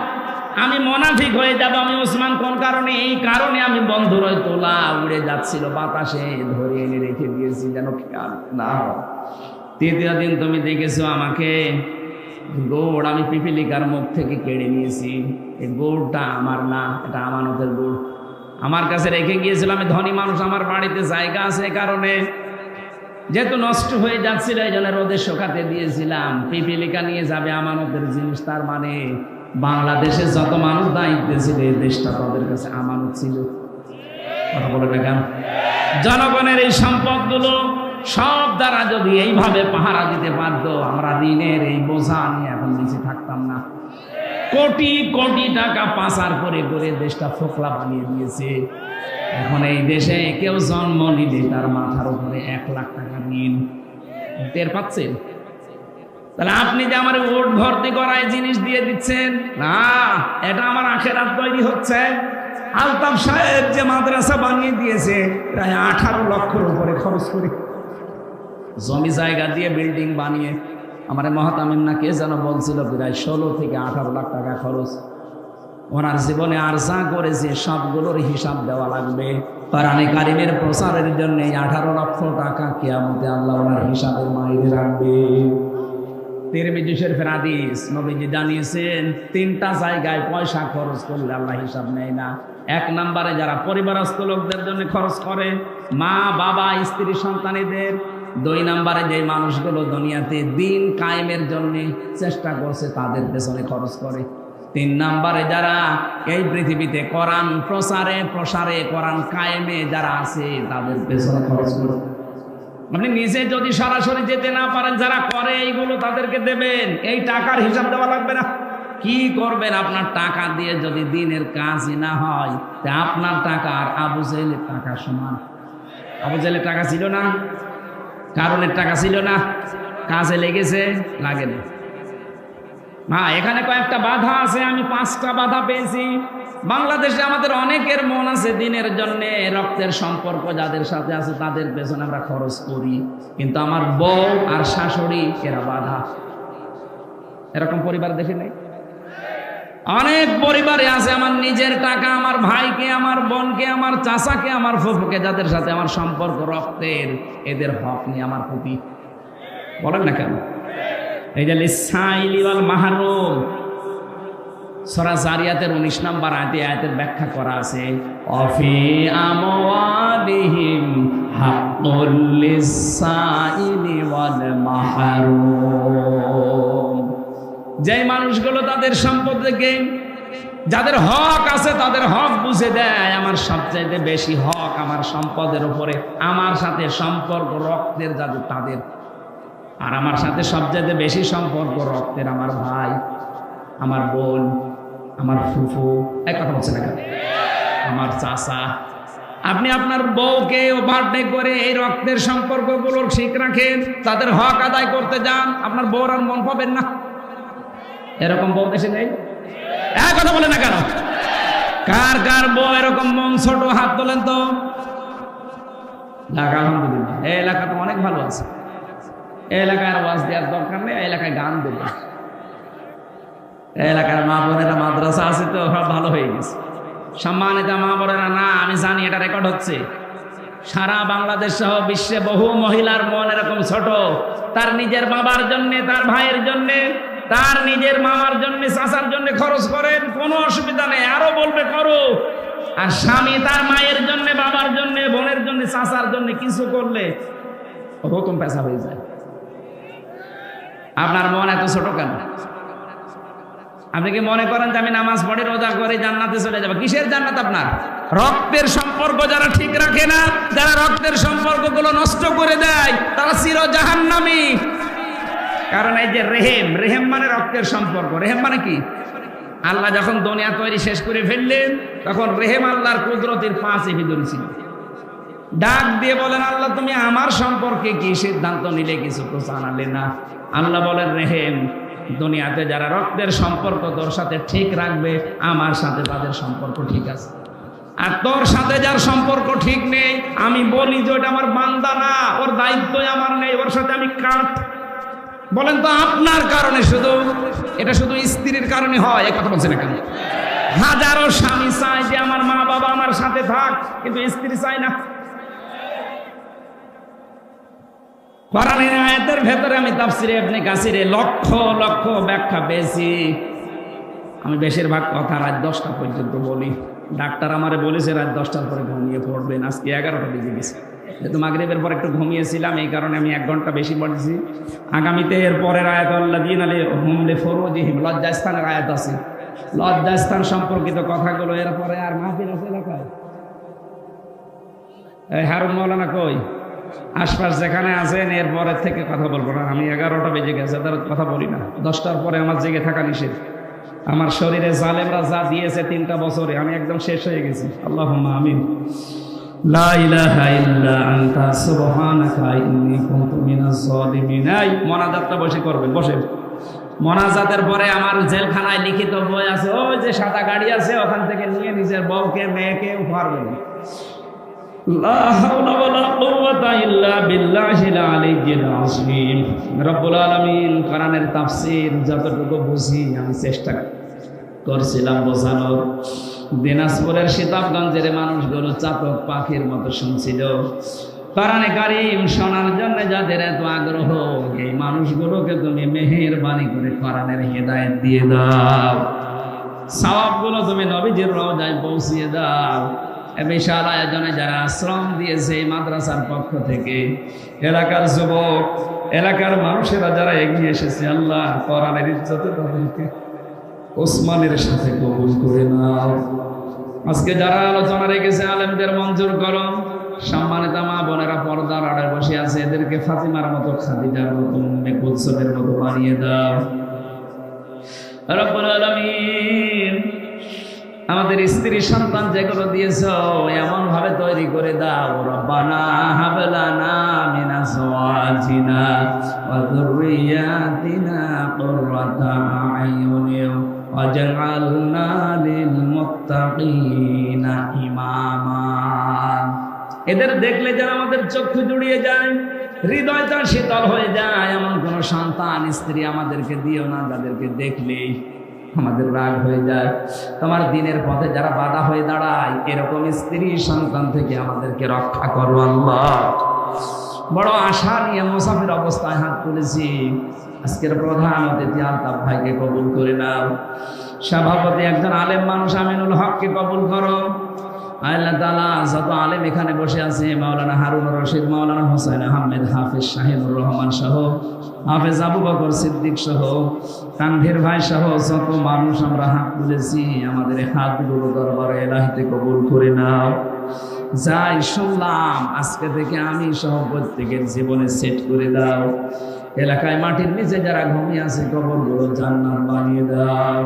আমি মুনাফিক হয়ে যাব আমি ওসমান কোন কারণে? এই কারণে আমি বন্ধুর ওই তোলা উড়ে যাচ্ছিল বাতাসে, ধরে এনে রেখে দিয়েছি যেন খেয়াল না হয়। তৃতীয় দিন তুমি দেখেছো আমাকে গোড় আমি পিপিলিকার মুখ থেকে কেড়ে নিয়েছি। এই গোড়টা আমার না, এটা আমানতের গোড়, আমার কাছে রেখে গিয়েছিল। আমি ধনী মানুষ, আমার বাড়িতে জায়গা আছে, কারণে যেহেতু নষ্ট হয়ে যাচ্ছিল এই জন্য রোদে শুকাতে দিয়েছিলাম। পিপিলিকা নিয়ে যাবে আমানতের জিনিস, তার মানে বাংলাদেশে যত মানুষ দায়িত্বে ছিল এই দেশটা তাদের কাছে আমানত ছিল। কথা বলে না কেন? জনগণের এই সম্পদগুলো সব দ্বারা যদি এইভাবে পাহারা দিতে পারতো, আমরা ঋণের এই বোঝা নিয়ে এখন নিচে থাকতাম না। কোটি কোটি টাকা পাচার করে করে দেশটা ফোকলা বানিয়ে দিয়েছে। এখন এই দেশে কেউ জন্ম নিলে তার মাথার উপরে 1 লাখ টাকা ঋণ। টের পাচ্ছেন? তাহলে আপনি যে আমার ওট ভর্তি করায় জিনিস দিয়ে দিচ্ছেন না, এটা আমার আখেরাত তৈরি হচ্ছে। আলতাফ সাহেব যে মাদ্রাসা বানিয়ে দিয়েছে প্রায় 18 লক্ষের উপরে খরচ করে, জমি জায়গা দিয়ে বিল্ডিং বানিয়ে। আমার মহাতামিম না কে যেন বলছিল প্রায় 16 থেকে 18 লাখ টাকা খরচ। ওনার জীবনে আর যা করেছে সবগুলোর হিসাব দেওয়া লাগবে। কোরআনে কারিমের প্রচারের জন্য 18 লক্ষ টাকা কিয়ামতে আল্লাহ ওনার হিসাবের মাইরে রাখবে। তিরমিজি শরীফের হাদিস, নবীজি জানিয়েছেন 3টা জায়গায় পয়সা খরচ করলে আল্লাহ হিসাব নেয় না। 1 নম্বরে যারা পরিবারস্থ লোকদের জন্য খরচ করে, মা বাবা স্ত্রী সন্তানীদের। 2 নম্বরে যে মানুষগুলো দুনিয়াতে দিন কায়েমের জন্য চেষ্টা করছে তাদের পেছনে খরচ করে। 3 নম্বরে যারা এই পৃথিবীতে কোরআন প্রসারে কোরআন কায়েমে যারা আছে তাদের পেছনে খরচ করে। আপনি নিজে যদি সরাসরি যেতে না পারেন, যারা করে এইগুলো তাদেরকে দেবেন, এই টাকার হিসাব দেওয়া লাগবে না। কি করবেন আপনার টাকা দিয়ে যদি দিনের কাজই না হয়? আপনার টাকা আর আবু জেহেলের টাকা সমান। আবু জেহেলের টাকা ছিল না, কারণের টাকা ছিল না, কাজে লেগেছে, লাগে না। হ্যাঁ, এখানে কয়েকটা বাধা আছে, আমি 5টা বাধা পেয়েছি। বাংলাদেশে আমাদের অনেকের মন আছে দিনের জন্য, রক্তের সম্পর্ক যাদের সাথে আছে তাদের পেছনে আমরা খরচ করি, কিন্তু আমার বউ আর শাশুড়ি এরা বাধা। এরকম পরিবার দেখে নেই? অনেক পরিবারে আছে আমার নিজের টাকা, আমার ভাইকে, আমার বোনকে, আমার চাচাকে, আমার ফুফুকে, যাদের সাথে আমার সম্পর্ক রক্তের, এদের হক নিয়ে আমার প্রতি বলেন না কেন? এই যে লিসাইলি ওয়াল মাহরুম, সূরা জারিয়াতের 19 নম্বর আয়াতের ব্যাখ্যা করা আছে, অফি আমওয়ালিহিম হাক্কুল লিসাইলি ওয়াল মাহরুম। যেই মানুষগুলো তাদের সম্পদ থেকে, যাদের হক আছে তাদের হক বুঝে দেয়, আমার সবচাইতে বেশি হক আমার সম্পদের উপরে, আমার সাথে সম্পর্ক রক্তের যাদের তাদের, আর আমার সাথে সবচাইতে বেশি সম্পর্ক রক্তের আমার ভাই, আমার বোন, আমার ফুফু, এক কথা বলছে না কেন, আমার চাচা। আপনি আপনার বউকে বার্থডে করে এই রক্তের সম্পর্কগুলো ঠিক রাখেন, তাদের হক আদায় করতে যান, আপনার বউর আর মন পাবেন না। এরকম বউ দেশে নেই? এক কথা বলে না কেন? কার কার বউ এরকম মন ছোট, হাত তোলেন তো। ঢাকা আলহামদুলিল্লাহ, এই এলাকা তো অনেক ভালো আছে। এই এলাকায় ওয়াজ দেওয়ার দরকার নেই, এই এলাকায় গান দেবে। এই এলাকার মা বোনেরা মাদ্রাসা আছে তো সব ভালো হয়ে গেছে। সম্মানিত মা বোনেরা, না আমি জানি এটা রেকর্ড হচ্ছে, সারা বাংলাদেশ সহ বিশ্বে বহু মহিলার মন এরকম ছোট, তার নিজের বাবার জন্যে, তার ভাইয়ের জন্যে, তার নিজের মামার জন্য, চাচার জন্য খরচ করেন, কোনো অসুবিধা নেই, আরো বলবে করো। আর স্বামী তার মায়ের জন্য, বাবার জন্য, বোনের জন্য, চাচার জন্য কিছু করলে হুকুম পেশা হয়ে যায়। আপনার মন এত ছোট কেন? আপনি কি মনে করেন যে আমি নামাজ পড়ে রোজা করে জান্নাতে চলে যাবো? কিসের জান্নাত আপনার? রক্তের সম্পর্ক যারা ঠিক রাখে না, যারা রক্তের সম্পর্কগুলো নষ্ট করে দেয়, তারা চির জাহান্নামী। কারণ এই যে রেহেম, রেহেম মানে রক্তের সম্পর্ক। রেহেম মানে কি? আল্লাহ যখন দুনিয়া তৈরি শেষ করে ফেললেন, তখন রেহেম আল্লাহর কুদরতের পাঁচে ভিতরে ছিল। ডাক দিয়ে বলেন, আল্লাহ তুমি আমার সম্পর্কে কি সিদ্ধান্ত নিলে? কিছু তো জানালে না। আল্লাহ বলেন, রেহেম, দুনিয়াতে যারা রক্তের সম্পর্ক তোর সাথে ঠিক রাখবে, আমার সাথে তাদের সম্পর্ক ঠিক আছে। আর তোর সাথে যার সম্পর্ক ঠিক নেই, আমি বলি যে ওটা আমার বান্দা না, ওর দায়িত্বই আমার নেই, ওর সাথে আমি কাট। বলেন তো আপনার কারণে শুধু, এটা শুধু স্ত্রীর কারণে হয়? এই কথা বলছে না কেন? হাজারো স্বামী চায় যে আমার মা বাবা আমার সাথে থাক, কিন্তু স্ত্রী চায় না। কোরআনের আয়াতের ভেতরে আমি তাফসিরে ইবনে কাসিরে লক্ষ লক্ষ ব্যাখ্যা পেয়েছি। আমি বেশিরভাগ কথা রাত 10টা পর্যন্ত বলি। ডাক্তার আমারে বলেছে রাত 10টার পরে ঘুমিয়ে পড়বেন। আজকে 11টা বেজে গেছে, যেহেতু মাগরিবের পর একটু ঘুমিয়েছিলাম, এই কারণে আমি 1 ঘন্টা বেশি পড়েছি। আগামীতে এর পরের আয়াত আল্লাযীনা হুম লিফুরুজিহিম, লজ্জাস্থানের আয়াত আছে, লজ্জাস্থান সম্পর্কিত কথাগুলো। এরপরে আর মাহফিল আছে এলাকায়? এই হারুন মাওলানা কই? আশপাশ যেখানে আছেন এরপরের থেকে কথা বলবো না। আমি 11টা বেজে গেছে, তার কথা বলি না। 10টার পরে আমার জেগে থাকা নিষেধ। আমার শরীরে জালেমরা যা দিয়েছে 3টা বছরে, আমি একদম শেষ হয়ে গেছি। আল্লাহুম্মা আমিন। লা ইলাহা ইল্লা আনতা সুবহানাকা ইন্নী কুনতু মিনাজ জালিমিন। এই মোনাজাতটা বসে করবেন, বসে। মোনাজাতের পরে আমার জেলখানায় লিখিত বই আছে, ওই যে সাদা গাড়ি আছে, ওখান থেকে নিয়ে নিজের বউকে মেয়েকে উপহার দেবেন। লা হাওলা ওয়ালা কুওয়াতা ইল্লা বিল্লাহিল আলিয়্যিল আযীম। রব্বুল আলামিন কোরআনের তাফসীর যতটুকু বুঝি আমি চেষ্টা করছিলাম বোঝানোর। দিনাজপুরের শীতাবগঞ্জের মানুষগুলো চাতক পাখির মতো শুনছিল। কোরআনে কারীম শোনার জন্য যাদের এত আগ্রহ, এই মানুষগুলোকে তুমি মেহেরবানি করে কোরআনের হিদায়াত দিয়ে দাও। সওয়াবগুলো তুমি নবীজির রওজায় পৌঁছিয়ে দাও। বিশাল আয়োজনে যারা আশ্রম দিয়েছে এই মাদ্রাসার পক্ষ থেকে, এলাকার যুবক, এলাকার মানুষেরা যারা এগিয়ে এসেছে, আল্লাহ কোরআনের ইজ্জতে তাদেরকে ওসমানের সাথে কবুল করে নাও। আজকে যারা আলোচনা রেখেছে আলেমদের মঞ্জুর করো। সম্মানিত মা বোনেরা পর্দার আড়ায় বসে আছে, এদেরকে ফাতিমার মতো, খাদিজার মতো, উম্মে কুলসুমের মতো বানিয়ে দাও। রব্বুল আলামিন আমাদের স্ত্রী সন্তান যেগুলো দিয়েছো এমন ভাবে তৈরি করে দাও। রব্বানা হাব লানা মিন আজওয়াজিনা ওয়া যুররিয়াতিনা কুররাতা আয়ুনিন ওয়াজআলনা লিল মুত্তাকিনা ইমামা। এদের দেখলে যেন আমাদের চক্ষু জুড়িয়ে যায়, হৃদয়টা শীতল হয়ে যায়। এমন কোন সন্তান স্ত্রী আমাদেরকে দিও না যাদেরকে দেখলেই আমাদের রাগ হয়ে যায়। তোমার দিনের পথে যারা বাধা হয়ে দাঁড়ায়, এরকম স্ত্রী সন্তান থেকে আমাদেরকে রক্ষা করো আল্লাহ। বড় আশা নিয়ে মুসাফির অবস্থায় হাত তুলেছি। আজকের প্রধান অতিথি আলতাফ ভাইকে কবুল করে নাও। সভাপতি একজন আলেম মানুষ আমিনুল হককে কবুল করো। আল্লাহ তাআলা যত আলেম এখানে বসে আছে, মাওলানা হারুন রশিদ, মাওলানা হোসেন আহমেদ, হাফেজ শাহিনুর রহমান সহ, হাফেজ আবু বকর সিদ্দিক সহ, তানভীর ভাই সহ যত মানুষ আমরা হাত তুলেছি, আমাদের হাতগুলো দরবারে ইলাহিতে কবুল করে নাও। যাই শুনলাম আজকে থেকে আমি সহ প্রত্যেকের জীবনে সেট করে দাও। এলাকায় মাটির নিচে যারা ঘুমিয়ে আছে কবরগুলো জান্নাত বানিয়ে দাও।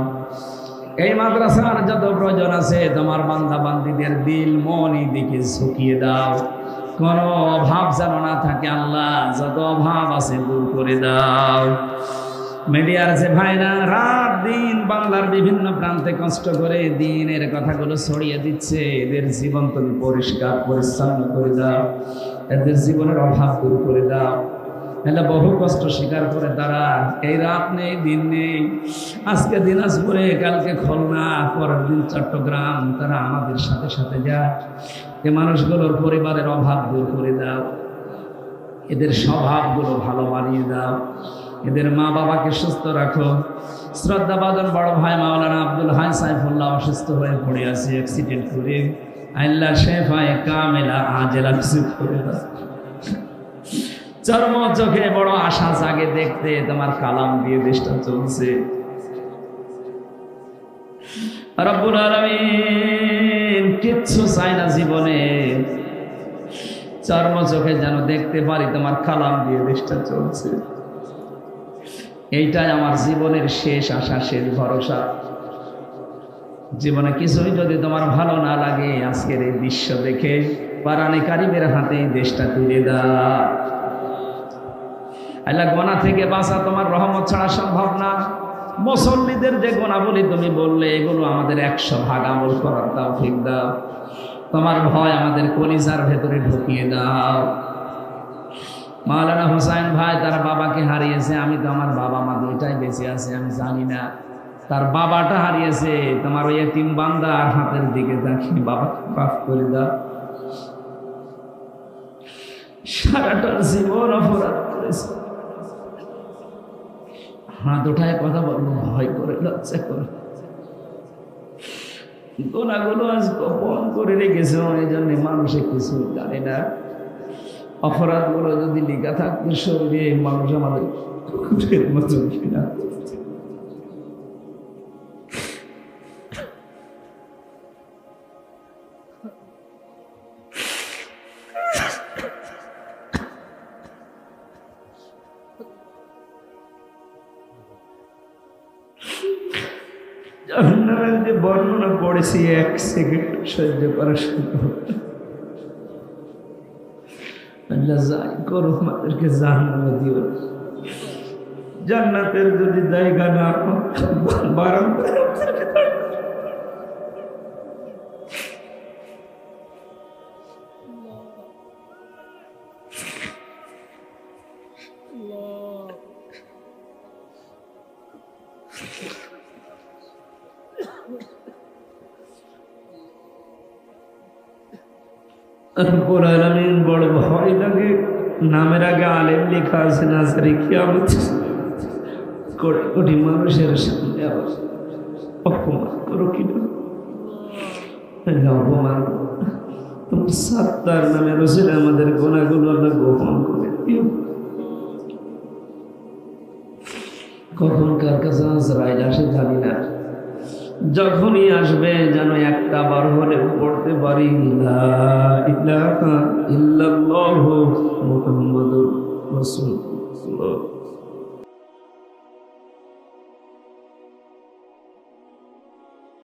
এই মাদ্রাসার যত প্রয়োজন আছে তোমার বান্দা বান্দীদের দিল মন এই দিকে ঝুঁকিয়ে দাও। কোনো অভাব যেন না থাকে আল্লাহ, যত অভাব আছে দূর করে দাও। মিডিয়ার যে ভাইরা রাত দিন বাংলার বিভিন্ন প্রান্তে কষ্ট করে দিনের কথাগুলো ছড়িয়ে দিচ্ছে, এদের জীবন তুমি পরিষ্কার পরিচ্ছন্ন করে দাও, এদের জীবনের অভাব দূর করে দাও। এলা বহু কষ্ট স্বীকার করে তারা, এই রাত নেই দিন নেই, আজকে দিনাজপুরে, কালকে খুলনা, পরের দিন চট্টগ্রাম, তারা আমাদের সাথে সাথে যায়। এই মানুষগুলোর পরিবারের অভাব দূর করে দাও, এদের স্বভাবগুলো ভালো বানিয়ে দাও, এদের মা বাবাকে সুস্থ রাখো। শ্রদ্ধাবাদন বড় ভাই মাওলানা আব্দুল হাই সাইফুল্লাহ অসুস্থ হয়ে পড়ে আছে অ্যাক্সিডেন্ট করে, আল্লাহ শেফায়ে কামেলা আজেলা নসিব করে দাও। চর্ম চোখে বড় আশা জাগে দেখতে তোমার কালাম দিয়ে দেশটা চলছে। রব্বুল আলামিন কিচ্ছু চাই না জীবনে, চর্ম চোখে যেন দেখতে পারি তোমার কালাম দিয়ে দেশটা চলছে। এইটাই আমার জীবনের শেষ আশা, শেষ ভরসা। জীবনে কিছুই যদি তোমার ভালো না লাগে, আজকের এই দৃশ্য দেখে পারানে কারিমের হাতে দেশটা তুলে দাও। আল্লাহ গোনা থেকে বাঁচা তোমার রহমত ছাড়া সম্ভব না। মুসল্লিদের যে গুণাবলী তুমি বললে, এগুলো আমাদের 100 ভাগ আমল করার তৌফিক দাও। তোমার ভয় আমাদের কলিজার ভেতরে ঢুকিয়ে দাও। মাওলানা হোসেন ভাই তার বাবাকে হারিয়েছে, আমি তো আমার বাবা মা দুইটাই বেঁচে আছে, আমি জানি না। তার বাবাটা হারিয়েছে, তোমার ওই এতিম বান্দার হাতের দিকে তাকিয়ে বাবা মাফ করে দাও। সারাটা জীবন অপরাধ করেছে, হাত উঠায় কথা বলবো ভয় করে, লজ্জা করে, গোনাগুলো আজ গোপন করে রেখেছে, এই জন্য মানুষে কিছু জানে না। অপরাধগুলো যদি লেখা থাকতো শরীরে, মানুষ আমাদের কুকুরের মতো ঘৃণা করছে। জাহান্নামের যে বর্ণনা পড়েছি, 1 সেকেন্ড সহ্য করা সম্ভব না। আল্লাহ যাই করো আমাদেরকে জাহান্নামে দিও না। জান্নাতের যদি জায়গা না বারান্দায় রব্বুল আলামিন বড় ভয় লাগে। নামের আগে আলেম লেখা আছে, নাজারি কিয়ামত কোটি কোটি মানুষের সামনে আবার অপমান করো কিনা, অপমান তোমার সাত্তার নামে রসুল আমাদের গোনাগুলো আল্লাহ গোপন করে দিও। কখন কার কাছে আজরাইল আসে জানি না, যখনই আসবে যেন একটা বার হলে পড়তে পারি লা ইলাহা ইল্লাল্লাহু মুহাম্মাদুর রাসূলুল্লাহ।